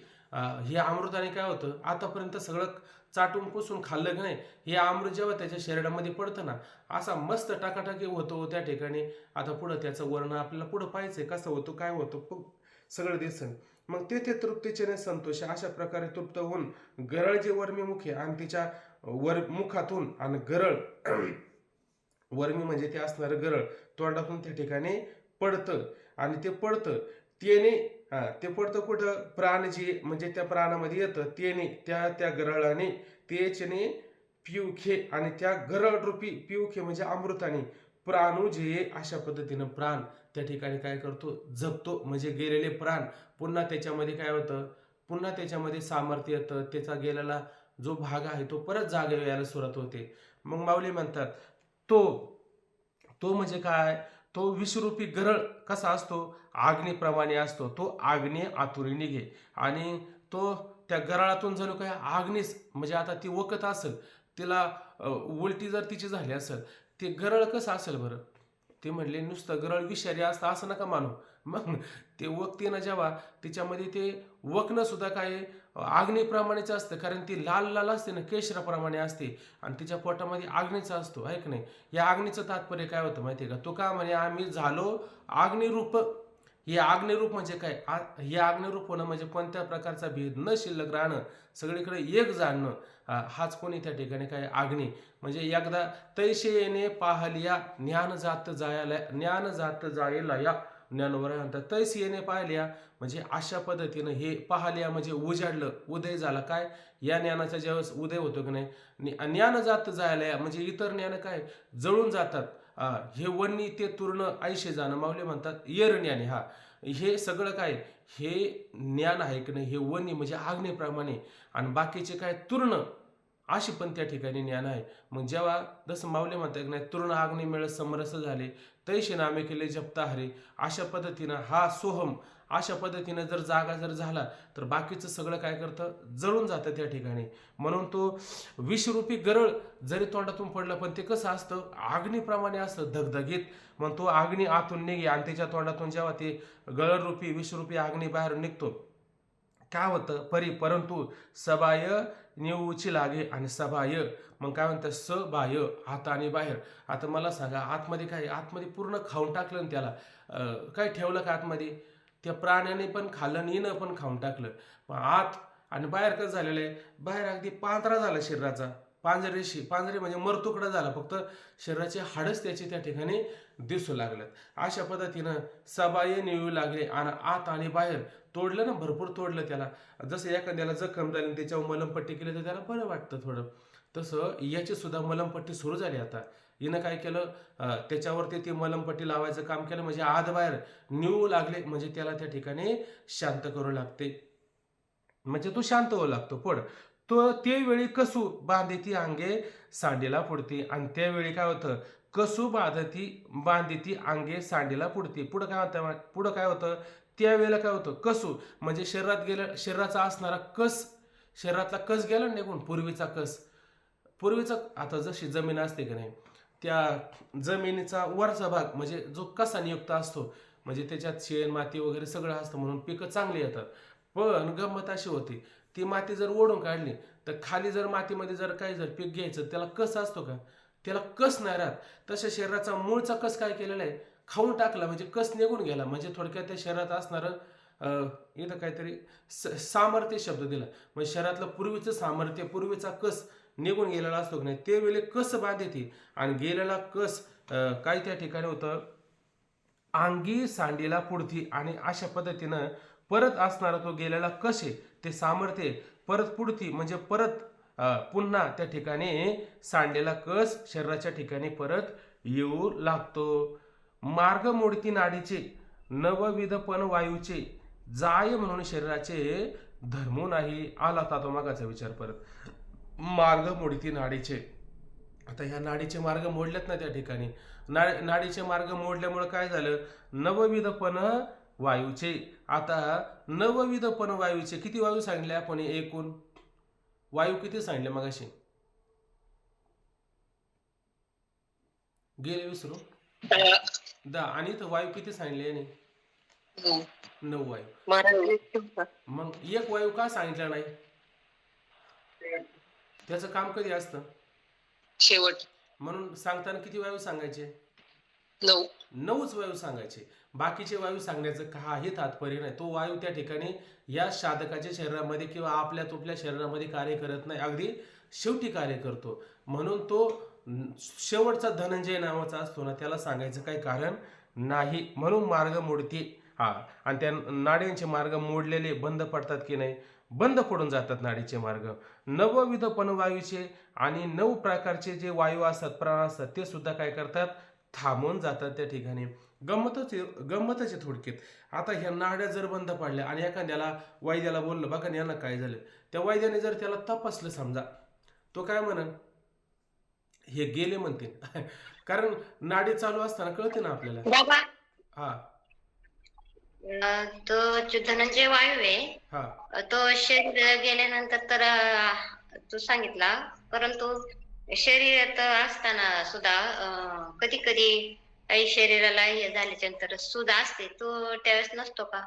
हे अमृताने काय होतं? आतापर्यंत सगळं चाटून पुसून खाल्लं की नाही, हे अमृत जेव्हा त्याच्या शरीरामध्ये पडतं ना, असा मस्त टाकाटाकी होतो त्या ठिकाणी. आता पुढं त्याचं वर्ण आपल्याला पुढं पाहायचंय, कसं होतं काय होतं सगळं दिसन. मग ते तृप्तीचे संतोष, अशा प्रकारे तृप्त होऊन गरळ जे वर्मीमुखे, आणि तिच्या मुखातून आणि गरळ वर्मी म्हणजे ते असणारं गरळ तोंडातून त्या ठिकाणी पडतं, आणि ते पडतं त्याने ते पडतं कुठं प्राण जे म्हणजे त्या प्राणामध्ये येतं त्याने त्या गरळाने तेचने पिवखे आणि त्या गरळ रूपी पिवखे म्हणजे अमृताने प्राणू जे अशा पद्धतीनं प्राण त्या ठिकाणी काय करतो जगतो म्हणजे गेलेले प्राण पुन्हा त्याच्यामध्ये काय होतं पुन्हा त्याच्यामध्ये सामर्थ्य येतं त्याचा गेलेला जो भाग आहे तो परत जागे यायला सुरुवात होते. मग माऊली म्हणतात तो तो म्हणजे काय तो विषरूपी गरळ कसा असतो आग्नीप्रमाणे असतो तो आग्नेय आतुरी निघे आणि तो त्या गराळातून जणू काय आग्नेस म्हणजे आता ती वकत असेल तिला उलटी जर तिची झाली असेल ते गरळ कसं असेल बरं ते म्हणले नुसतं गरळ विषारी असतं असं नका मानू मग ते वकतीनं जेव्हा तिच्यामध्ये ते वकणं सुद्धा काय आग्नेप्रमाणेच असतं कारण ती लाल लाल असते ना केशराप्रमाणे असते आणि तिच्या पोटामध्ये आग्नेचा असतो आहे की नाही या आग्नीचं तात्पर्य काय होतं माहिती आहे का तो का म्हणे आम्ही झालो अग्निरूप हे अग्निरूप म्हणजे काय हे अग्निरूप होणं म्हणजे कोणत्या प्रकारचा भेद न शिल्लक राहणं सगळीकडे एक जाणणं हाच कोणी त्या ठिकाणी काय अग्नी म्हणजे एकदा तैशे येणे पाहलिया ज्ञान जात जायला या ज्ञानवर म्हणतात तैस येणे पाहिल्या म्हणजे अशा पद्धतीनं हे पाहलिया म्हणजे उजाडलं उदय झाला काय या ज्ञानाचा ज्यावेळेस उदय होतो की नाही ज्ञान जात जायला म्हणजे इतर ज्ञान काय जळून जातात हे वन्नी ते तूर्ण ऐशे जाणं माऊली म्हणतात येर ज्ञानी हे सगळं काय हे ज्ञान आहे की नाही हे वन्नी म्हणजे आग्नेप्रमाणे आणि बाकीचे काय तूर्ण अशी पण त्या ठिकाणी ज्ञान आहे. मग जेव्हा जसं माऊली म्हणतात नाही तृण आग्नी मिळत समरस झाले तैशे नामे केले जपता हरे अशा पद्धतीनं हा सोहम अशा पद्धतीनं जर जागा जर झाला तर बाकीचं सगळं काय करतं जळून जातं त्या ठिकाणी म्हणून तो विषरूपी गरळ जरी तोंडातून पडलं पण ते कसं असतं अग्नीप्रमाणे असतं धगधगीत मग तो अग्नी आतून निघे आणि त्याच्या तोंडातून जेव्हा ते गळरूपी विषरूपी अग्नी बाहेर निघतो काय होतं परंतु सबाय नेऊची लागे आणि सबाय मग काय म्हणतात सबाय आत आणि बाहेर आता मला सांगा आतमध्ये काय आतमध्ये पूर्ण खाऊन टाकलं ना त्याला काय ठेवलं का आतमध्ये त्या प्राण्याने पण खाल्लं आणि हिनं पण खाऊन टाकलं मग आत आणि बाहेर कसं झालेलं आहे बाहेर अगदी पांढरा झाला शरीराचा पांढरे म्हणजे मरतुकडा झाला फक्त शरीराचे हाडच त्याचे त्या ठिकाणी दिसू लागलं अशा पद्धतीनं सबाय नेऊ लागले आणि आत आणि बाहेर तोडलं ना भरपूर तोडलं त्याला जसं एखाद्याला जखम झाली त्याच्यावर मलमपट्टी केली तर त्याला बरं वाटतं थोडं तसं याची सुद्धा मलमपट्टी सुरू झाली आता हिनं काय केलं त्याच्यावरती ती मलमपट्टी लावायचं काम केलं म्हणजे आत बाहेर निवू लागले म्हणजे त्याला त्या ठिकाणी शांत करू लागते म्हणजे तो शांत होऊ लागतो पुढ तो ते वेळी कसू बांधिती अंगे सांडीला पुढती आणि त्यावेळी काय होतं कसू बांधिती अंगे सांडीला पुढती पुढं काय होतं त्यावेळेला काय होतं कसू म्हणजे शरीरात गेलं शरीराचा असणारा कस शरीरातला कस गेला निघून पूर्वीचा आता जशी जमीन असते की नाही त्या जमिनीचा वरचा भाग म्हणजे जो कसा नियुक्त असतो म्हणजे त्याच्यात शेण माती वगैरे सगळं असतं म्हणून पिकं चांगली येतात पण गंमत अशी होती ती माती जर ओढून काढली तर खाली जर मातीमध्ये जर काही जर पीक घ्यायचं त्याला कस असतो का त्याला कस नाही राहत तशा शरीराचा मूळचा कस काय केलेला आहे खाऊन टाकला म्हणजे कस निघून गेला म्हणजे थोडक्यात त्या शरीरात असणारं इथं काहीतरी सामर्थ्य शब्द दिला म्हणजे शरीरातलं पूर्वीचं सामर्थ्य पूर्वीचा कस निघून गेलेला असतो की नाही ते वेळी कस बांधते आणि गेलेला कस काय त्या ठिकाणी होतं अंगी सांडीला पुढती आणि अशा पद्धतीनं परत असणारा तो गेलेला कस आहे ते सामर्थ्य परत पुढती म्हणजे परत पुन्हा त्या ठिकाणी सांडलेला कस शरीराच्या ठिकाणी परत येऊ लागतो. मार्ग मोडती नाडीचे नवविधपण वायूचे जाय म्हणून शरीराचे धर्मो नाही आला तो मागाचा विचार परत मार्ग मोडती नाडीचे आता ह्या नाडीचे मार्ग मोडलेत ना त्या ठिकाणी नाडीचे मार्ग मोडल्यामुळे काय झालं नवविधपण वायूचे आता नवविधपण वायूचे किती वायू सांगितले आपण एकूण वायू किती सांगितले मगाशी गेले विसरू 10 आणि इथं वायू किती सांगितले याने 9 वायू मग एक वायू का सांगितला नाही त्याचं काम कधी असतं शेवट म्हणून सांगताना किती वायू सांगायचे 9च वायू सांगायचे बाकीचे वायू सांगण्याचं काही तात्पर्य नाही तो वायू त्या ठिकाणी या साधकाच्या शरीरामध्ये किंवा आपल्या शरीरामध्ये कार्य करत नाही अगदी शेवटी कार्य करतो म्हणून तो शेवटचा धनंजय नावाचा असतो ना त्याला सांगायचं काही कारण नाही म्हणून मार्ग मोडते हा, आणि त्या नाड्यांचे मार्ग मोडलेले बंद पडतात की नाही? बंद पडून जातात नाडीचे मार्ग. नवविध पणवायूचे आणि 9 प्रकारचे जे वायू असतात, प्राण असतात, ते सुद्धा काय करतात? थांबून जातात त्या ठिकाणी. गंमतच आहे थोडक्यात. आता ह्या नाड्या जर बंद पडल्या आणि एखाद्याला वैद्याला बोललं, बघा ना यांना काय झालं, त्या वैद्याने जर त्याला तपासलं समजा, तो काय म्हणन? हे गेले म्हणते. कारण नाडी चालू असताना कळते ना आपल्याला. बाबा हा तो जो धनंजय वायू आहे हा तो शरीर गेल्यानंतर तर तू सांगितला, परंतु शरीरात असताना सुद्धा कधी कधी काही शरीराला हे झाल्याच्या नंतर सुद्धा असते, तो त्यावेळेस नसतो का?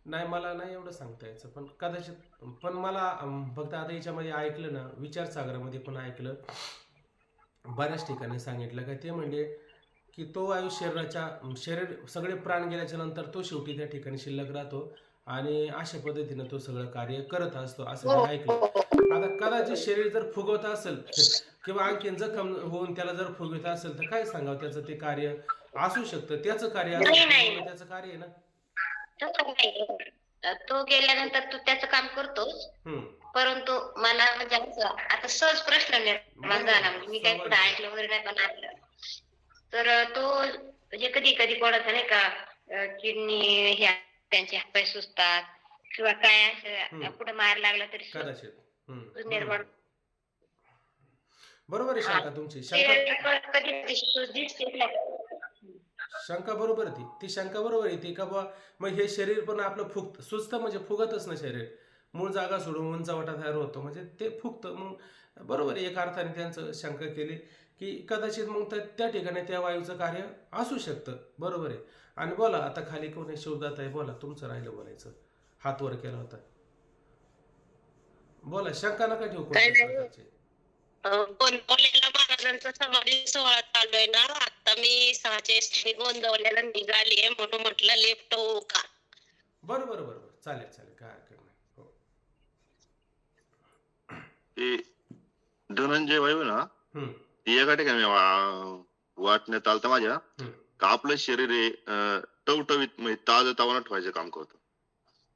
नाही, मला नाही एवढं सांगता यायचं, पण कदाचित. पण मला फक्त आता याच्यामध्ये ऐकलं ना, विचारसागरामध्ये पण ऐकलं, बऱ्याच ठिकाणी सांगितलं का ते म्हणजे की तो वायू शरीर सगळे प्राण गेल्याच्या नंतर तो शेवटी त्या ठिकाणी शिल्लक राहतो आणि अशा पद्धतीनं तो सगळं कार्य करत असतो, असं मी ऐकलं. आता कदाचित शरीर जर फुगवत असेल किंवा आणखीन जखम होऊन त्याला जर फुगवत असेल तर काय सांगावं, त्याचं ते कार्य असू शकतं, त्याचं कार्य असू शकतं, नाही. म्हणून त्याचं कार्य आहे ना. तसं नाही. तो गेल्यानंतर तू त्याचं काम करतोस, हम्म. परंतु मला म्हणजे असं आता सहज प्रश्न निर्माण झाला, म्हणजे मी काही कुठं ऐकलं वगैरे नाही, पण ऐकलं तर तो म्हणजे कधी कधी कोणाचं नाही का किडनी ह्या त्यांचे हातपाय सुचतात किंवा काय असं कुठं मार लागला तरी कदाचित. निर्माण बरोबर आहे शंका तुमची. शंका बरोबर आहे ती शंका बरोबर आहे ती का बा मग हे शरीर पण आपलं सुचतं, म्हणजे फुगतच ना शरीर, मूळ जागा सोडून उंचावटा तयार होतो, म्हणजे ते फुगतं. मग बरोबर आहे, एका अर्थाने त्यांचं शंका केली की कदाचित मग त्या ठिकाणी त्या वायूचं कार्य असू शकतं. बरोबर आहे. आणि बोला आता, खाली कोणी शोधात आहे, बोला, तुमचं राहिलं बोलायचं, हात वर केला होता, बोला, शंका नका ठेवू कोणत्या प्रकारची. गोंदवलेला महाराजांचा समाधी सोहळा चालू आहे ना, आता मी 6च्या एसटी गोंदवलेला निघालीये, म्हणून म्हटलं लेफ्ट होऊ का? बरोबर बरोबर, चालेल चालेल, काय हरकत नाही. हो. ते धनंजय वायू ना, हम्म. ती एका ठिकाणी वाटण्यात आलं माझ्या का आपलं शरीर हे टवटवीत म्हणजे ताजं तवानं ठेवायचं काम करतं.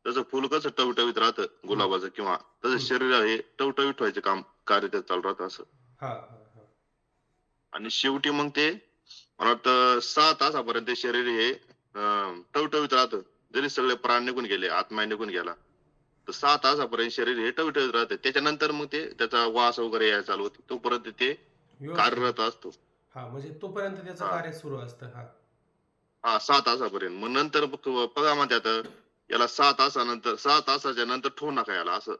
तसं फुल कसं टवटवीत राहतं गुलाबाचं, किंवा तसं शरीर हे टवटवीत ठेवायचं काम कार्य त्याचं चालू राहतं असं. हा हा हा. आणि शेवटी मग ते मला वाटतं 6 तासापर्यंत ते शरीर हे टवटवीत राहतं. जरी सगळे प्राण निघून गेले, आत्मा निघून गेला, तर 6 तासापर्यंत शरीर हे टवटवीत राहतं. त्याच्यानंतर मग ते त्याचा वास वगैरे यायला चालू होतो, तोपर्यंत ते कार्यरत असतो. हा, म्हणजे तोपर्यंत त्याचं कार्य सुरू असतं. हा 6 तासापर्यंत. मग नंतर बघा म्हणतात याला 6 तासाच्या नंतर ठेवू नका याला असं.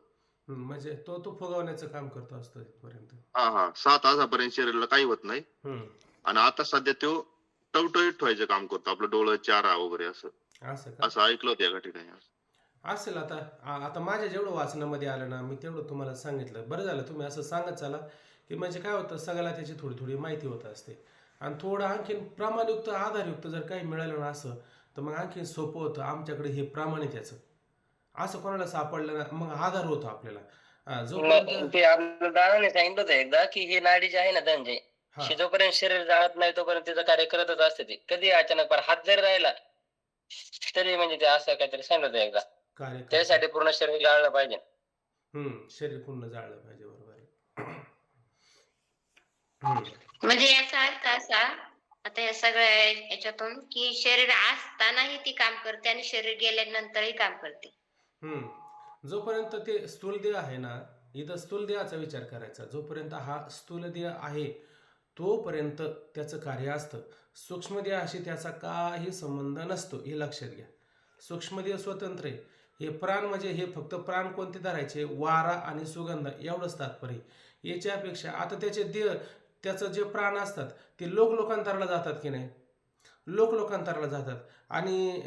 म्हणजे तो फुगवण्याचं काम करतो असतो इथपर्यंत. हा 6 तासापर्यंत शरीराला काही होत नाही. आणि आता सध्या तो टवटवीत ठेवायचं काम करतो, आपलं डोळं, चारा वगैरे असं ऐकलं होतं एका ठिकाणी. असेल. आता माझ्या जेवढं वाचनामध्ये आलं ना, मी तेवढं तुम्हाला सांगितलं. बरं झालं तुम्ही असं सांगत चला, की म्हणजे काय होतं, सगळ्याला त्याची थोडी थोडी माहिती होत असते. आणि थोडं आणखीन प्रमाणयुक्त, आधारयुक्त जर काही मिळालं ना असं, तर मग आणखीन सोपं होतं. आमच्याकडे हे प्रमाणित याचं असं कोणाला सापडलं ना, मग आधार होतो आपल्याला. ते आपलं दादाने सांगितलं होतं एकदा की हे नाडी जी आहे ना धनंजय, जोपर्यंत शरीर जाळत नाही तोपर्यंत त्याचं कार्य करतच असते. ते कधी अचानक हात जरी राहिला तरी म्हणजे ते असं काहीतरी सांगितलं होतं एकदा, त्यासाठी पूर्ण शरीर जाळलं पाहिजे. शरीर पूर्ण जाळलं पाहिजे. बरोबर आहे. म्हणजे याचा अर्थ असा, आता या सगळ्या याच्यातून, की शरीर असतानाही ती काम करते आणि शरीर गेल्यानंतरही काम करते. जोपर्यंत ते स्थूल देह आहे ना, इथं स्थूल देहाचा विचार करायचा. जोपर्यंत हा स्थूल देह आहे तोपर्यंत त्याचं कार्य असतं. सूक्ष्म देहाशी त्याचा काही संबंध नसतो, हे लक्षात घ्या. सूक्ष्म देह स्वतंत्र आहे. हे प्राण म्हणजे हे फक्त प्राण कोणते धरायचे, वारा आणि सुगंध, एवढंच तात्पर्य. याच्यापेक्षा आता त्याचं जे प्राण असतात ते लोकांतराला जातात की नाही, लोकांतराला जातात. आणि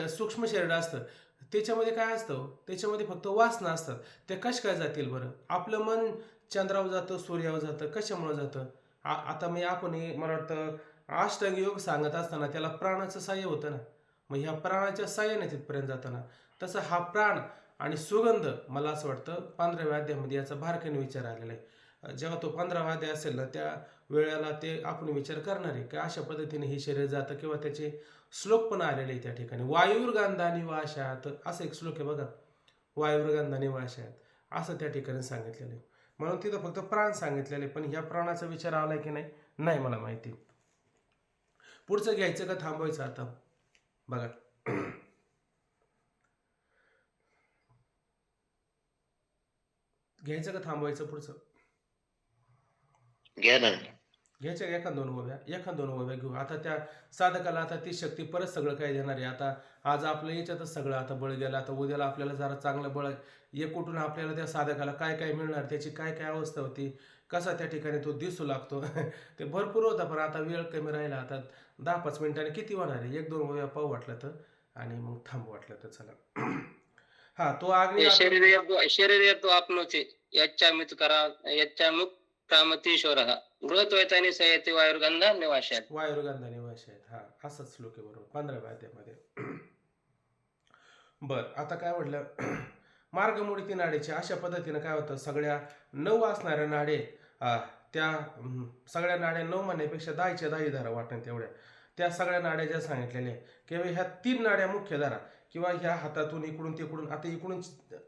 सूक्ष्म शरीर असतं त्याच्यामध्ये काय असतं, त्याच्यामध्ये फक्त वासना असतात. ते कशा काय जातील बरं? आपलं मन चंद्रावर जातं, सूर्यावर जातं, कशामुळे जातं? आता मला वाटतं अष्टांग योग सांगत असताना त्याला प्राणाचं साह्य होतं ना, मग ह्या प्राणाच्या साह्याने तिथपर्यंत जाताना, तसं हा प्राण आणि सुगंध, मला असं वाटतं 15व्या अध्यायामध्ये याचा बारकाईने विचार आलेला आहे. जेव्हा तो 15वा अध्याय असेल ना, त्या वेळेला ते आपण विचार करणार आहे की अशा पद्धतीने हे शरीर जातं, किंवा त्याचे श्लोक पण आलेले आहे त्या ठिकाणी. वायुर्गंधानि वाशात असं एक श्लोक आहे बघा, वायुर्गंधानि वाशात असं त्या ठिकाणी सांगितलेलं आहे. म्हणून तिथं फक्त प्राण सांगितलेले, पण ह्या प्राणाचा विचार आलाय की नाही मला माहिती. पुढचं घ्यायचं का थांबवायचं आता बघा. घ्यायचं का थांबवायचं पुढचं? घ्या ना. घ्यायच्या एखाद दोन ओव्या घेऊ. आता त्या साधकाला आता ती शक्ती परत सगळं काय देणार आहे. आता आज आपलं याच्यातच सगळं आता बळ गेलं, आता उद्याला आपल्याला जरा चांगलं बळ कुठून आपल्याला त्या साधकाला काय काय मिळणार, त्याची काय काय अवस्था होती, कसा त्या ठिकाणी तो दिसू लागतो ते भरपूर होता, पण आता वेळ कमी राहिला. आता 10-5 मिनिटांनी किती होणार आहे, 1-2 ओव्या पाहू वाटलं तर, आणि मग थांबू वाटलं तर चला. हा तो आग्नेय शरीर येतो आपणोचे यच्चामित करा यच्चामुक कामतीश्वरः गृहत्वैतानि सयते वायुर्गंधा निवाशात. वायुर्गंधा निवास आहेत. हा असाच श्लोक आहे बरोबर 15व्या अध्यायामध्ये. बर आता काय म्हटलं, मार्गमुडी ती नाडीची अशा पद्धतीनं काय होतं, सगळ्या 9 असणाऱ्या नाडे त्या सगळ्या नाड्या 9 म्हणण्यापेक्षा 10च्या 10 धरा वाटण तेवढ्या त्या सगळ्या नाड्या ज्या सांगितलेल्या किंवा ह्या 3 नाड्या मुख्य धरा, किंवा ह्या हातातून इकडून तिकडून, आता इकडून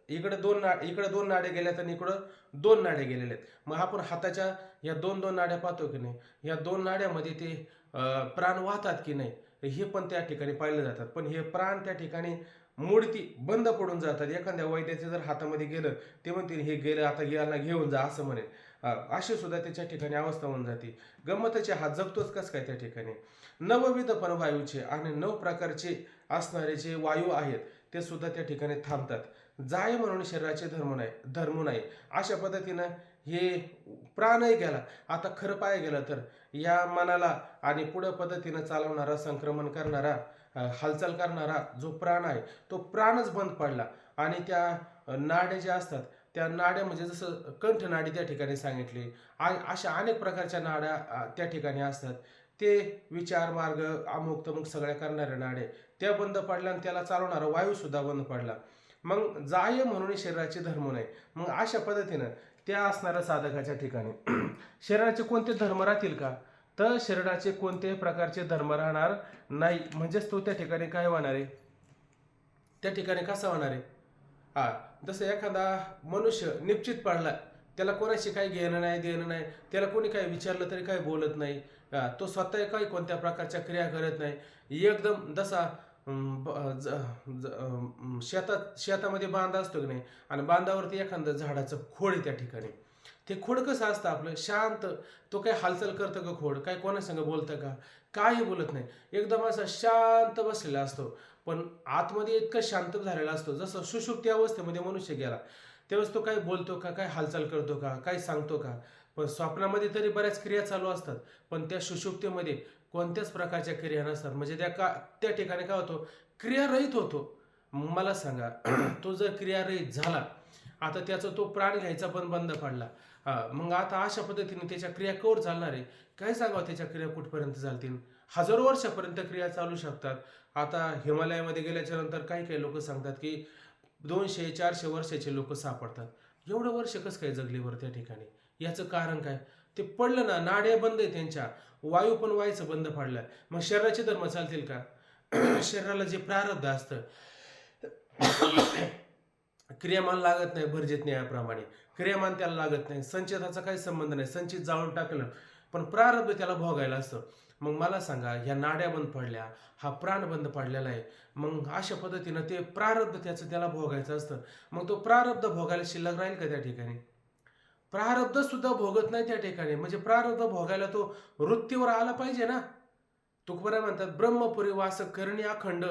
इकडे 2 नाड्या गेल्यात आणि इकडं 2 नाड्या गेलेल्या आहेत. मग आपण हाताच्या या 2 नाड्या पाहतो की नाही, या 2 नाड्यामध्ये ते प्राण वाहतात की नाही हे पण त्या ठिकाणी पाहिले जातात. पण हे प्राण त्या ठिकाणी मूर्ती बंद पडून जातात. एखाद्या वैद्याचे जर हातामध्ये गेलं ते म्हणतील हे गेलं, आता याला घेऊन जा असं म्हणेल. अशी सुद्धा त्याच्या ठिकाणी अवस्था होऊन जाते. गंमतचे हात जगतोच कसं काय त्या ठिकाणी. नवविध पण वायूचे आणि 9 प्रकारचे असणारे जे वायू आहेत ते सुद्धा त्या ठिकाणी थांबतात. जाय म्हणून शरीराचे धर्म नाही अशा पद्धतीनं हे प्राणही गेला. आता खरं पाहायला गेलं तर या मनाला आणि पुढं पद्धतीनं चालवणारा, संक्रमण करणारा, हालचाल करणारा जो प्राण आहे तो प्राणच बंद पडला. आणि त्या नाड्या ज्या असतात त्या नाड्या म्हणजे जसं कंठनाडी त्या ठिकाणी सांगितली, अशा अनेक प्रकारच्या नाड्या त्या ठिकाणी असतात. ते विचार मार्ग अमुक तमुक सगळ्या करणाऱ्या नाडे त्या बंद पडल्या आणि त्याला चालवणारा वायू सुद्धा बंद पडला. मग जाय म्हणून शरीराचे धर्म नाही. मग अशा पद्धतीनं त्या असणाऱ्या साधकाच्या ठिकाणी शरीराचे कोणते धर्म राहतील का, तर शरीराचे कोणत्याही प्रकारचे धर्म राहणार नाही. म्हणजेच तो त्या ठिकाणी काय होणार आहे, त्या ठिकाणी कसा होणार आहे. जसं एखादा मनुष्य निश्चित पडला, त्याला कोणाशी काही घेणं नाही देणं नाही, त्याला कोणी काही विचारलं तरी काही बोलत नाही, तो स्वतः काही कोणत्या प्रकारच्या क्रिया करत नाही, एकदम जसा शेतामध्ये बांधा असतो की नाही, आणि बांधावरती एखादं झाडाचं खोड आहे त्या ठिकाणी. ते खोड कसं असतं आपलं शांत, तो काय हालचाल करतं का खोड, काय कोणासंग बोलतं का, काही बोलत नाही, एकदम असा शांत बसलेला असतो. पण आतमध्ये इतकं शांत झालेला असतो. जसं सुषुप्ती अवस्थेमध्ये मनुष्य गेला त्यावेळेस तो काही बोलतो का, काय हालचाल करतो का, काही सांगतो का. पण स्वप्नामध्ये तरी बऱ्याच क्रिया चालू असतात, पण त्या सुषुप्तीमध्ये कोणत्याच प्रकारच्या क्रिया नसतात. म्हणजे त्या ठिकाणी काय होतो, क्रियारहित होतो. मला सांगा तो जर क्रियारहित झाला, आता त्याचा तो प्राण घ्यायचा पण बंद पडला, मग आता अशा पद्धतीने त्याच्या क्रिया कवर चालणार आहे, काय सांगावं त्याच्या क्रिया कुठपर्यंत चालतील, हजारो वर्षापर्यंत क्रिया चालू शकतात. आता हिमालयामध्ये गेल्याच्या नंतर काही लोक सांगतात की 200-400 वर्षाचे लोक सापडतात. एवढं वर्ष कसं काय जगली बरं त्या ठिकाणी, याचं कारण काय, ते पडलं ना, नाड्या बंद आहे त्यांच्या, वायू पण व्हायचं बंद पडलाय. मग शरीराचे धर्म चालतील का. शरीराला जे प्रारब्ध असतं क्रियामान लागत नाही, भरजित न्यायाप्रमाणे क्रियामान त्याला लागत नाही, संचिताचा काही संबंध नाही, संचित जाळून टाकलं, पण प्रारब्ध त्याला भोगायला असतं. मग मला सांगा, ह्या नाड्या बंद पडल्या, हा प्राण बंद पडलेला आहे, मग अशा पद्धतीनं ते प्रारब्ध त्याला भोगायचं असतं. मग तो प्रारब्ध भोगायला शिल्लक राहील का त्या ठिकाणी, प्रारब्ध सुद्धा भोगत नाही त्या ठिकाणी. म्हणजे प्रारब्ध भोगायला तो वृत्तीवर आला पाहिजे ना. तुकोबराय म्हणतात, ब्रह्मपुरी वास करणी अखंड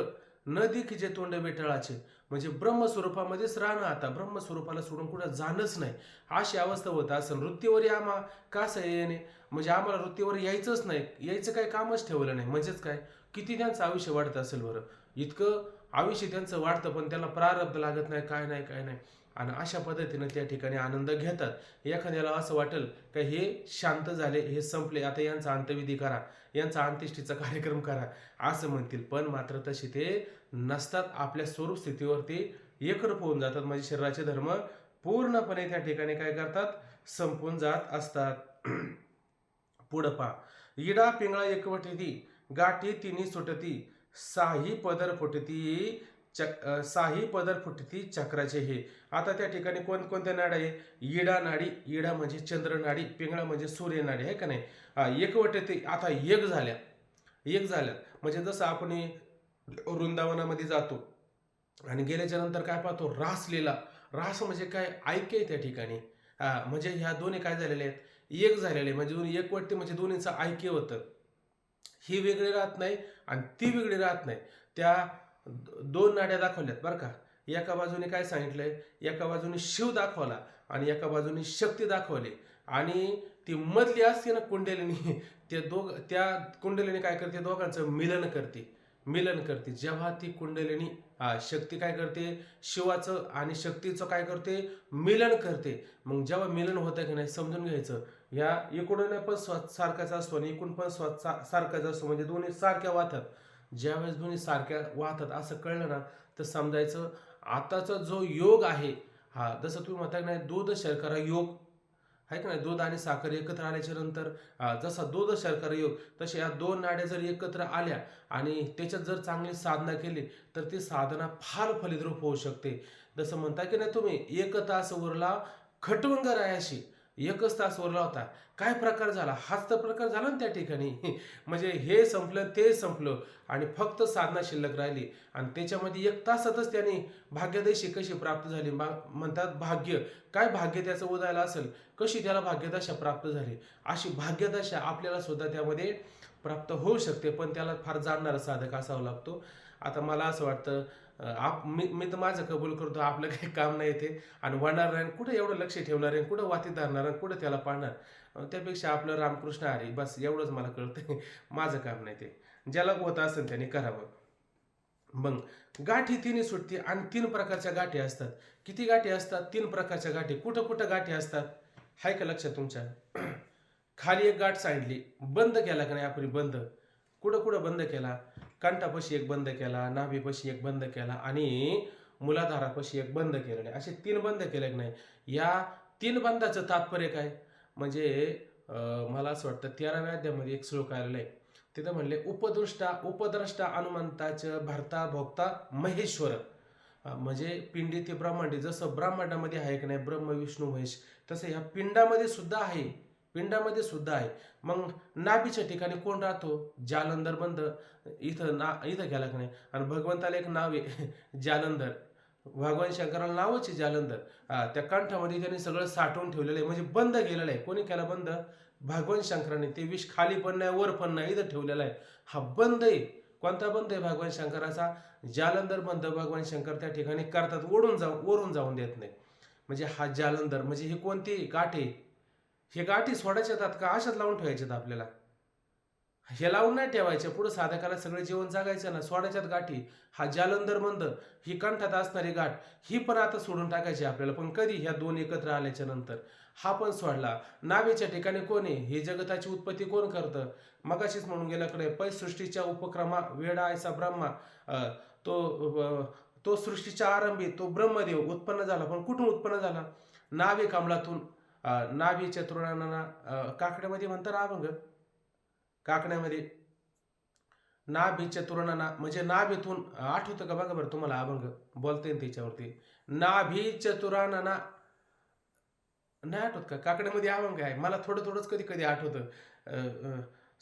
न दिखजे तोंड बेटाळाचे. म्हणजे ब्रह्मस्वरूपामध्येच राहणं, आता ब्रह्मस्वरूपाला सोडून कुठं जाणंच नाही, अशी अवस्था होत असं. वृत्तीवर आम्हा कसं येणे, म्हणजे आम्हाला वृत्तीवर यायचंच नाही, यायचं काही कामच ठेवलं नाही. म्हणजेच काय, किती त्यांचं आयुष्य वाढत असेल बरं, इतकं आयुष्य त्यांचं वाढतं, पण त्याला प्रारब्ध लागत नाही, काय नाही. आणि अशा पद्धतीनं त्या ठिकाणी आनंद घेतात. एखाद्याला असं वाटेल का हे शांत झाले, हे संपले, आता यांचा अंत्यविधी करा, यांचा अंत्येष्टीचा कार्यक्रम करा असं म्हणतील. पण मात्र तसे ते नसतात. आपल्या स्वरूप स्थितीवरती एकरूप होऊन जातात. म्हणजे शरीराचे धर्म पूर्णपणे त्या ठिकाणी काय करतात, संपून जात असतात. पुढं पहा. इडा पिंगळा एकवटती, गाठी तिन्ही सुटती, साही पदर फुटती, साही पदर फुटती चक्राचे हे. आता त्या ठिकाणी कोणकोणत्या नाड्या आहे? इडा नाडी, इडा म्हणजे चंद्र नाडी, पिंगळा म्हणजे सूर्य नाडी आहे का नाही. एकवटते, आता एक झाल्या म्हणजे जसं आपण वृंदावनामध्ये जातो आणि गेल्याच्या नंतर काय पाहतो? रास म्हणजे काय? ऐक्य आहे त्या ठिकाणी. म्हणजे ह्या दोन्ही काय झालेले आहेत? एक झालेले, म्हणजे दोन्ही एक वाटते, म्हणजे दोन्हीचं ऐक्य होतं. ही वेगळी राहत नाही आणि ती वेगळी राहत नाही. त्या दोन नाड्या दाखवल्यात बरं का. एका बाजूने काय सांगितलंय? एका बाजूने शिव दाखवला आणि एका बाजूने शक्ती दाखवली, आणि ती मधली असते ना कुंडलिनी, त्या कुंडलिनी काय करते? दोघांचं मिलन करते. जेव्हा ती कुंडलिनी शक्ती काय करते? शिवाचं आणि शक्तीचं काय करते? मिलन करते. मग जेव्हा मिलन होतं की नाही, समजून घ्यायचं या इकडून पण सारखाच असतो आणि इकडून पण सारखाच असतो, म्हणजे दोन्ही सारख्या वाहतात. ज्यावेळेस दोन्ही सारख्या वाहतात असं कळलं ना, तर समजायचं आताचा जो योग आहे, जसं तुम्ही म्हणता की नाही दूध शर्करा योग आहे का नाही, दूध आणि साखर एकत्र आल्याच्या नंतर जसा दूध शर्करा योग, तसे या दोन नाड्या जर एकत्र आल्या आणि त्याच्यात जर चांगली साधना केली तर ती साधना फार फलितरूप होऊ शकते. जसं म्हणता की नाही तुम्ही, 1 तास उरला खटवंग रायाशी, 1च तास उरला होता. काय प्रकार झाला? हाच तर प्रकार झाला ना त्या ठिकाणी. म्हणजे हे संपलं ते संपलं आणि फक्त साधना शिल्लक राहिली, आणि त्याच्यामध्ये 1 तासातच त्याने भाग्यदशी कशी प्राप्त झाली. म्हणतात भाग्य, काय भाग्य त्याचं उदायला असेल, कशी त्याला भाग्यदशा प्राप्त झाली, अशी भाग्यदशा आपल्याला सुद्धा त्यामध्ये प्राप्त होऊ शकते, पण त्याला फार जाणणारा साधक असावा लागतो. आता मला असं वाटतं मी तर माझं कबूल करतो, आपलं काही काम नाही ते, आणि होणार नाही, कुठं एवढं लक्ष ठेवणार आहे, कुठं वाती धरणार, कुठं त्याला पाहणार. त्यापेक्षा आपलं रामकृष्ण हरी बस, एवढंच मला कळतं. माझं काम नाही ते, ज्याला होत असेल त्याने करावं. मग गाठी तिन्ही सुटते, आणि 3 प्रकारच्या गाठी असतात. किती गाठी असतात? 3 प्रकारच्या गाठी. कुठं कुठं गाठी असतात हाय का लक्षात तुमच्या? खाली एक गाठ सांडली, बंद केला का नाही आपण? बंद कुठं कुठं बंद केला? कंठापाशी एक बंद केला, नाभीपाशी एक बंद केला, आणि मुलाधारापाशी एक बंद केलेला आहे. असे 3 बंद केले की नाही. या 3 बंदाचं तात्पर्य काय? म्हणजे मला असं वाटतं 13व्या अध्यायामध्ये एक श्लोक आलेला आहे. तिथं म्हणले उपद्रष्टा हनुमंताचं भरता भोगता महेश्वर. म्हणजे पिंडी ते ब्रह्मांडी, जसं ब्रह्मांडामध्ये आहे की नाही ब्रह्म विष्णू महेश, तसं ह्या पिंडामध्ये सुद्धा आहे. मग नाभीच्या ठिकाणी कोण राहतो? जालंधर बंद. इथं गेला की नाही, आणि भगवंताला एक नाव आहे जालंधर. भगवान शंकराला नावच आहे जालंधर. त्या कंठामध्ये त्यांनी सगळं साठवून ठेवलेलं आहे, म्हणजे बंद केलेलं आहे. कोणी केला बंद? भगवान शंकराने. ते विष खाली पण नाही वर पण नाही, इथं ठेवलेला आहे. हा बंद आहे. कोणता बंद आहे? भगवान शंकराचा जालंधर बंद. भगवान शंकर त्या ठिकाणी करतात, वरून जाऊन देत नाही. म्हणजे हा जालंधर, म्हणजे हे कोणती गाठ आहे? हे गाठी सोडायच्यात का अशाच लावून ठेवायच्यात आपल्याला? हे लावून नाही ठेवायचे, पुढे साधकाला सगळे जीवन जगायचं ना, सोडायच्यात गाठी. हा जालंधर बंद, ही कंठात असणारी गाठ, ही पण आता सोडून टाकायची आपल्याला. पण कधी? ह्या 2 एकत्र आल्याच्या नंतर. हा पण सोडला. नाभीच्या ठिकाणी कोण आहे? हे जगताची उत्पत्ती कोण करतं? मगाशीच म्हणून गेल्याकडे पै सृष्टीच्या उपक्रमा वेडा ऐसा ब्रह्मा. तो सृष्टीच्या आरंभी तो ब्रह्मदेव उत्पन्न झाला, पण कुठून उत्पन्न झाला? नाभी कमलातून. नाभी चतुर्णांना काकड्यामध्ये म्हणतात अभंग, काकण्यामध्ये नाभी चतुर्णांना, म्हणजे नाभीतून. आठवतं का बघा बरं तुम्हाला अभंग? बोलता येईल त्याच्यावरती. नाभी चतुरानना नाही आठवत का? काकड्यामध्ये अभंग आहे, मला थोडंच कधी कधी आठवतं.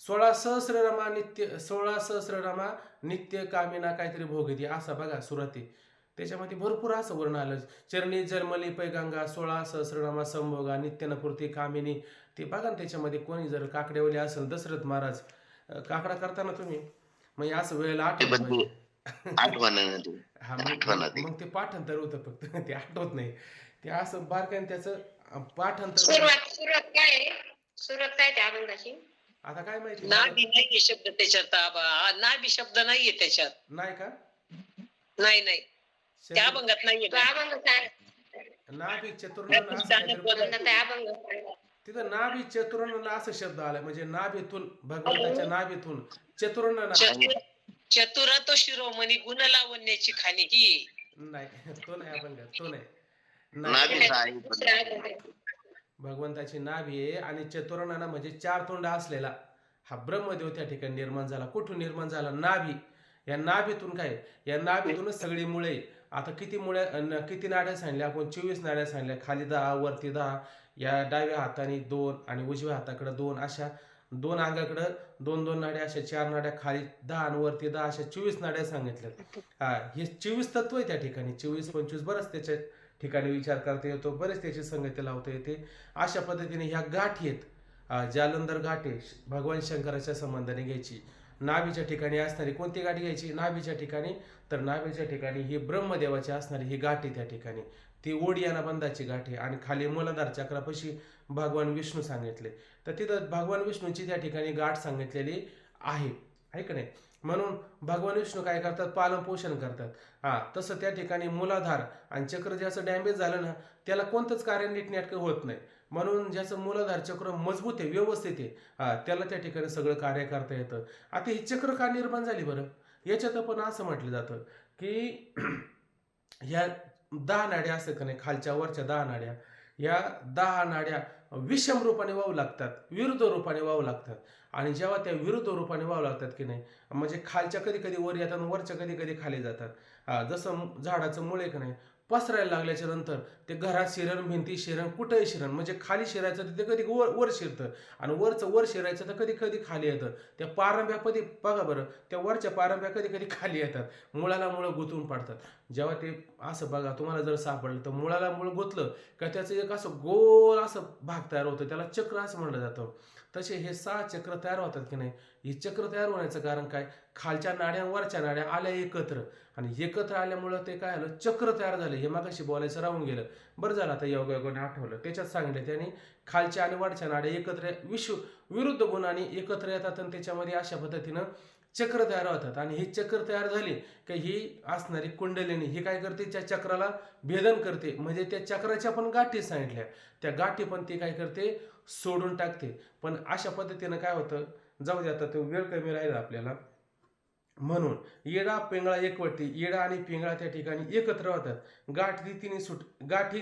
16 सहस्रनामा नित्य कामिना काहीतरी भोगती, असा बघा सुरुवाती. त्याच्यामध्ये भरपूर असं वर्ण आलं. चरणी जन्मली पैगंगा 16 सहस्रनामा संभोगा नित्यनपूर्ती कामिनी. ते बघा ना, त्याच्यामध्ये कोणी जर काकड्यावली असेल, दशरथ महाराज काकडा करताना तुम्ही, मग असं वेळेला आठवत नाही. मग ते पाठांतर होतं फक्त, ते आठवत नाही. ते असं बारकाईने त्याचं पाठांतर. सुरुवात काय त्या अभंगाची? आता काय माहिती, नाभी नाहीये शब्द त्याच्यात, नाभी शब्द नाहीये त्याच्यात. नाही का? नाही त्या अभंगात नाहीये. नाभी चतुर्णांना तिथं नाभी चतुर्णांना असं शब्द आला, म्हणजे नाभीतून, भगवंताच्या नाभीतून चतुर्णांना. चतुरा तो शिरोमणी गुण लावण्याची खाणी ही नाही, तो नाही अभंग, तो नाही. भगवंताची नाभी आहे आणि चतुर्नाना म्हणजे 4 तोंड असलेला हा ब्रह्मदेव त्या ठिकाणी निर्माण झाला. कुठून निर्माण झाला? नाभी. या नाभीतून काय? या नाभीतूनच सगळी मुळे. आता किती नाड्या सांगल्या आपण? 24 नाड्या सांगल्या. खाली 10, वरती 10, या डाव्या हाताने 2 आणि उजव्या हाताकडे 2, अशा 2 अंगाकडं 2-2 नाड्या, अशा 4 नाड्या, खाली 10 आणि वरती 10, अशा 24 नाड्या सांगितल्यात. हे 24 तत्व आहे त्या ठिकाणी. 24-25 बरंच त्याच्या ठिकाणी विचार करता येतो, बरेच त्याची संगती लावता येते. अशा पद्धतीने ह्या गाठी आहेत, जालंधर गाठी भगवान शंकराच्या संबंधाने घ्यायची. नाभीच्या ठिकाणी असणारी कोणती गाठी घ्यायची? नाभीच्या ठिकाणी. तर नाभीच्या ठिकाणी ही ब्रह्मदेवाची असणारी ही गाठी त्या ठिकाणी, ती ओडियाना बंधाची गाठी. आणि खाली मूलाधार चक्रापाशी भगवान विष्णू सांगितले. तर तिथं भगवान विष्णूची त्या ठिकाणी गाठ सांगितलेली आहे का नाही? म्हणून भगवान विष्णू काय करतात? पालन पोषण करतात. तसं त्या ठिकाणी मूलाधार आणि चक्र ज्याचं डॅमेज झालं ना, त्याला कोणतंच कार्य नीटनेटकं होत नाही. म्हणून ज्याचं मूलाधार चक्र मजबूत आहे, व्यवस्थित आहे, त्याला त्या ठिकाणी सगळं कार्य करता येतं. आता ही चक्र का निर्माण झाली बरं? याच्यात पण असं म्हटलं जातं की ह्या 10 नाड्या असतात का नाही, खालच्या वरच्या 10 नाड्या, या 10 नाड्या विषम रूपाने वाहू लागतात, विरुद्ध रूपाने वाहू लागतात. आणि जेव्हा त्या विरुद्ध रूपाने वाहू लागतात की नाही, म्हणजे खालच्या कधी कधी वर येतात आणि वरच्या कधी कधी खाली जातात. जसं झाडाचं मूळ आहे का नाही, पसरायला लागल्याच्या नंतर ते घरात शिरण, भिंती शिरण, कुठंही शिरण, म्हणजे खाली शिरायचं तर ते कधी वर शिरतं आणि वरचं वर शिरायचं तर कधी कधी खाली येतं. त्या पारंब्या कधी बघा बरं, त्या वरच्या पारंब्या कधी कधी खाली येतात, मुळाला मुळं गुंतून पडतात. जेव्हा ते असं बघा तुम्हाला जर सापडलं तर मुळाला मुळ गुंतलं का त्याचं एक असं गोल असं भाग तयार होतं, त्याला चक्र असं म्हणलं जातं. तसे हे 6 चक्र तयार होतात की नाही. हे चक्र तयार होण्याचं कारण काय? खालच्या नाड्या वरच्या नाड्या आल्या एकत्र, आणि एकत्र आल्यामुळं ते काय आलं? चक्र तयार झाले. हे मगाशी बोलायचं राहून गेलं. बरं झालं आता योगायोगाने आठवलं. त्याच्यात सांगितलं त्याने खालच्या आणि वरच्या नाड्या एकत्र विरुद्ध गुणाने एकत्र येतात आणि त्याच्यामध्ये अशा पद्धतीनं चक्र तयार होतात. आणि ही चक्र तयार झाली की ही असणारी कुंडलिनी ही काय करते? त्या चक्राला भेदन करते. म्हणजे त्या चक्राच्या पण गाठी सांगितल्या, त्या गाठी पण ती काय करते? सोडून टाकते. पण अशा पद्धतीनं काय होतं? जाऊ दे, आता तो वेळ कमी राहिला आपल्याला. म्हणून येडा पिंगळा एकवटी, येडा आणि पिंगळा त्या ठिकाणी एकत्र होतात. गाठी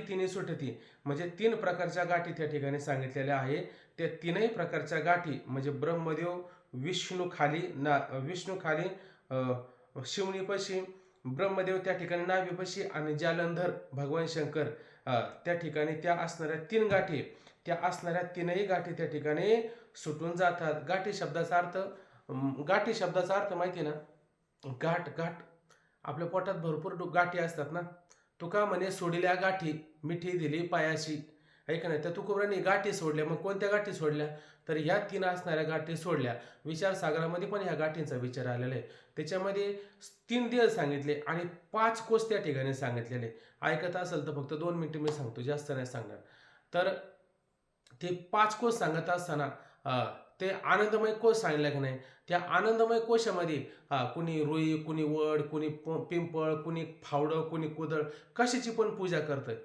तिने सुटती, म्हणजे 3 प्रकारच्या गाठी त्या ठिकाणी सांगितलेल्या आहे. त्या 3ही प्रकारच्या गाठी म्हणजे ब्रह्मदेव विष्णू खाली शिवणीपाशी, ब्रह्मदेव त्या ठिकाणी नाभीपाशी, आणि जालंधर भगवान शंकर त्या ठिकाणी त्या असणाऱ्या 3 गाठी, त्या असणाऱ्या 3ही गाठी त्या ठिकाणी सुटून जातात. गाठी शब्दाचा अर्थ माहिती ना? गाठ आपल्या पोटात भरपूर गाठी असतात ना. तुका म्हणे सोडल्या गाठी, मिठी दिली पायाशी, ऐक ना. त्या तुकोबांनी गाठी सोडल्या. मग कोणत्या गाठी सोडल्या? तर ह्या 3 असणाऱ्या गाठी सोडल्या. विचारसागरामध्ये पण ह्या गाठींचा विचार आलेला आहे. त्याच्यामध्ये 3 देह सांगितले आणि 5 कोस त्या ठिकाणी सांगितलेले. ऐकत असेल तर फक्त 2 मिनिटं मी सांगतो, जास्त नाही सांगणार. तर ते 5 कोस सांगत असताना ते आनंदमय कोश सांगितलं की नाही. त्या आनंदमय कोशामध्ये कुणी रुई, कुणी वड, कुणी पिंपळ, कुणी फावडं, कुणी कुदळ, कशाची पण पूजा करतंय.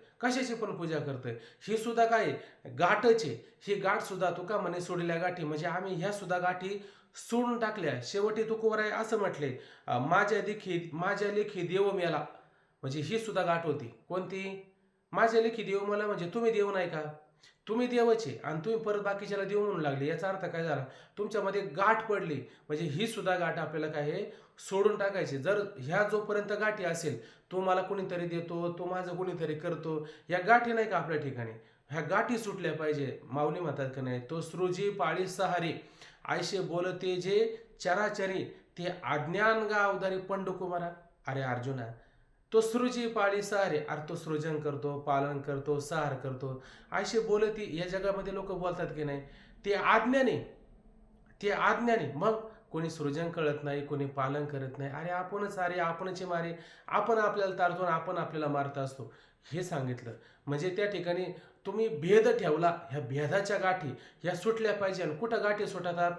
ही सुद्धा काय? गाठच आहे. ही गाठ सुद्धा तुका म्हणे सोडल्या गाठी, म्हणजे आम्ही ह्या सुद्धा गाठी सोडून टाकल्या. शेवटी तुकोबराय असं म्हटले, माझ्या लेखी देव मेला, म्हणजे ही सुद्धा गाठ होती. कोणती? माझ्या लेखी देव मला, म्हणजे तुम्ही देव नाही का? तुम्ही देवाचे आणि तुम्ही परत बाकीच्याला देव म्हणू लागले. याचा अर्थ काय झाला? तुमच्यामध्ये गाठ पडली, म्हणजे ही सुद्धा गाठ आपल्याला काय आहे? सोडून टाकायची. जर ह्या जोपर्यंत गाठी असेल, तो मला कुणीतरी देतो, तो माझं कुणीतरी करतो, या गाठी नाही का आपल्या ठिकाणी? ह्या गाठी सुटल्या पाहिजे. माऊली म्हणतात का नाही, तो सृजी पाळी सहारी, आयशे बोलते जे चराचरी, ते अज्ञान गा अवधारी पंडुकुमारा. अरे अर्जुना, तो सृजी पाळी सहारे, अरे तो सृजन करतो, पालन करतो, सहार करतो. असे बोलती या जगामध्ये लोक बोलतात की नाही, ते आज्ञानी. मग कोणी सृजन कळत नाही, कोणी पालन करत नाही. अरे आपणच मारे, आपण आपल्याला तारतो, आपण आपल्याला मारत असतो, हे सांगितलं. म्हणजे त्या ठिकाणी तुम्ही भेद ठेवला, ह्या भेदाच्या गाठी ह्या सुटल्या पाहिजे. आणि कुठं गाठी सुटतात?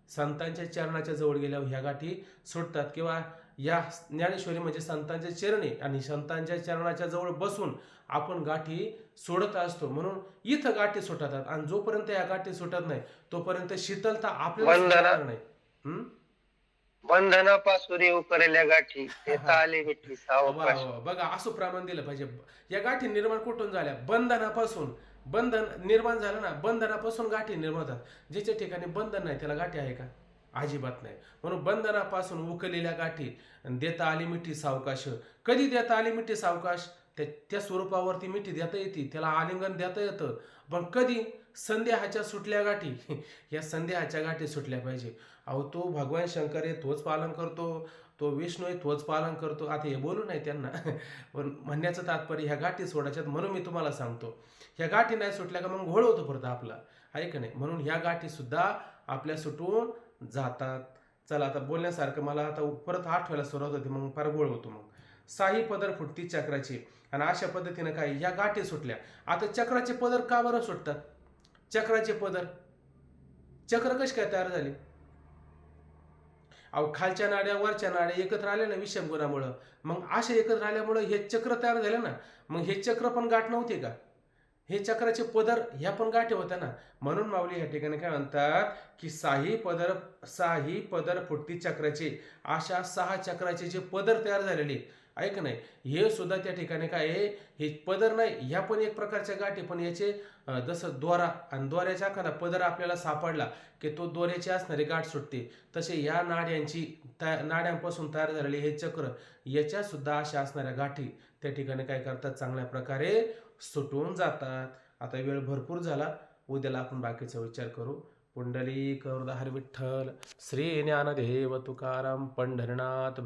संतांच्या चरणाच्या जवळ गेल्यावर ह्या गाठी सुटतात. किंवा या ज्ञानेश्वरी म्हणजे संतांच्या चरणी, आणि संतांच्या चरणाच्या जवळ बसून आपण गाठी सोडत असतो. म्हणून इथं गाठी सुटतात. आणि जोपर्यंत या गाठी सुटत नाही तोपर्यंत शीतलता आपल्याला नाही. बंधनापासून येऊ करेल्या गाठी, आले भेटली बघा, असं प्रमाण दिलं पाहिजे. या गाठी निर्माण कुठून झाल्या? बंधनापासून. बंधन निर्माण झालं ना, बंधनापासून गाठी निर्माण होतात. ज्याच्या ठिकाणी बंधन नाही त्याला गाठी आहे का? अजिबात नाही. म्हणून बंधनापासून उकलेल्या गाठी देता आली मिठी सावकाश. कधी देता आली मिठी सावकाश? त्या स्वरूपावरती मिठी देता येते, त्याला आलिंगन देता येतं. पण कधी? संदेहाच्या सुटल्या गाठी. या संदेहाच्या गाठी सुटल्या पाहिजे. अहो तो भगवान शंकर आहे तोच पालन करतो, तो विष्णू आहे तोच पालन करतो. आता हे बोलू नाही त्यांना पण म्हणण्याचं तात्पर्य ह्या गाठी सोडायच्यात. म्हणून मी तुम्हाला सांगतो, ह्या गाठी नाही सुटल्या का मग घोळ होतो परत आपला, आहे का नाही? म्हणून ह्या गाठी सुद्धा आपल्या सुटून जातात. चला आता बोलण्यासारखं मला आता परत आठवायला सुरुवात होती, मग फार गोळ होतो. मग साही पदर फुटती चक्राची, आणि अशा पद्धतीनं काय ह्या गाठी सुटल्या. आता चक्राचे पदर का बरं सुटतात? चक्राचे पदर, चक्र कशी काय तयार झाले? अहो खालच्या नाड्या वरच्या नाड्या एकत्र आल्या ना विषम गुणामुळं, मग असे एकत्र आल्यामुळं हे चक्र तयार झाले ना. मग हे चक्र पण गाठ नव्हते का? हे चक्राचे पदर ह्या पण गाठी होत्या ना. म्हणून माऊली ह्या ठिकाणी काय म्हणतात की साही पदर फुटती चक्राचे, अशा 6 चक्राचे जे पदर तयार झालेले, ऐक नाही, हे सुद्धा त्या ठिकाणी काय आहे, हे पदर नाही, ह्या पण एक प्रकारच्या गाठी. पण याचे जसं दोरा, आणि दोऱ्याचा एखादा पदर आपल्याला सापडला की तो दोऱ्याची असणारी गाठ सुटते, तसे या नाड्यांपासून तयार झालेले हे चक्र, याच्या सुद्धा अशा असणाऱ्या गाठी त्या ठिकाणी काय करतात, चांगल्या प्रकारे सुटून जातात. आता वेळ भरपूर झाला, उद्याला आपण बाकीचा विचार करू. पुंडलिक वरद हरी विठ्ठल, श्री ज्ञानदेव तुकाराम पंढरनाथ.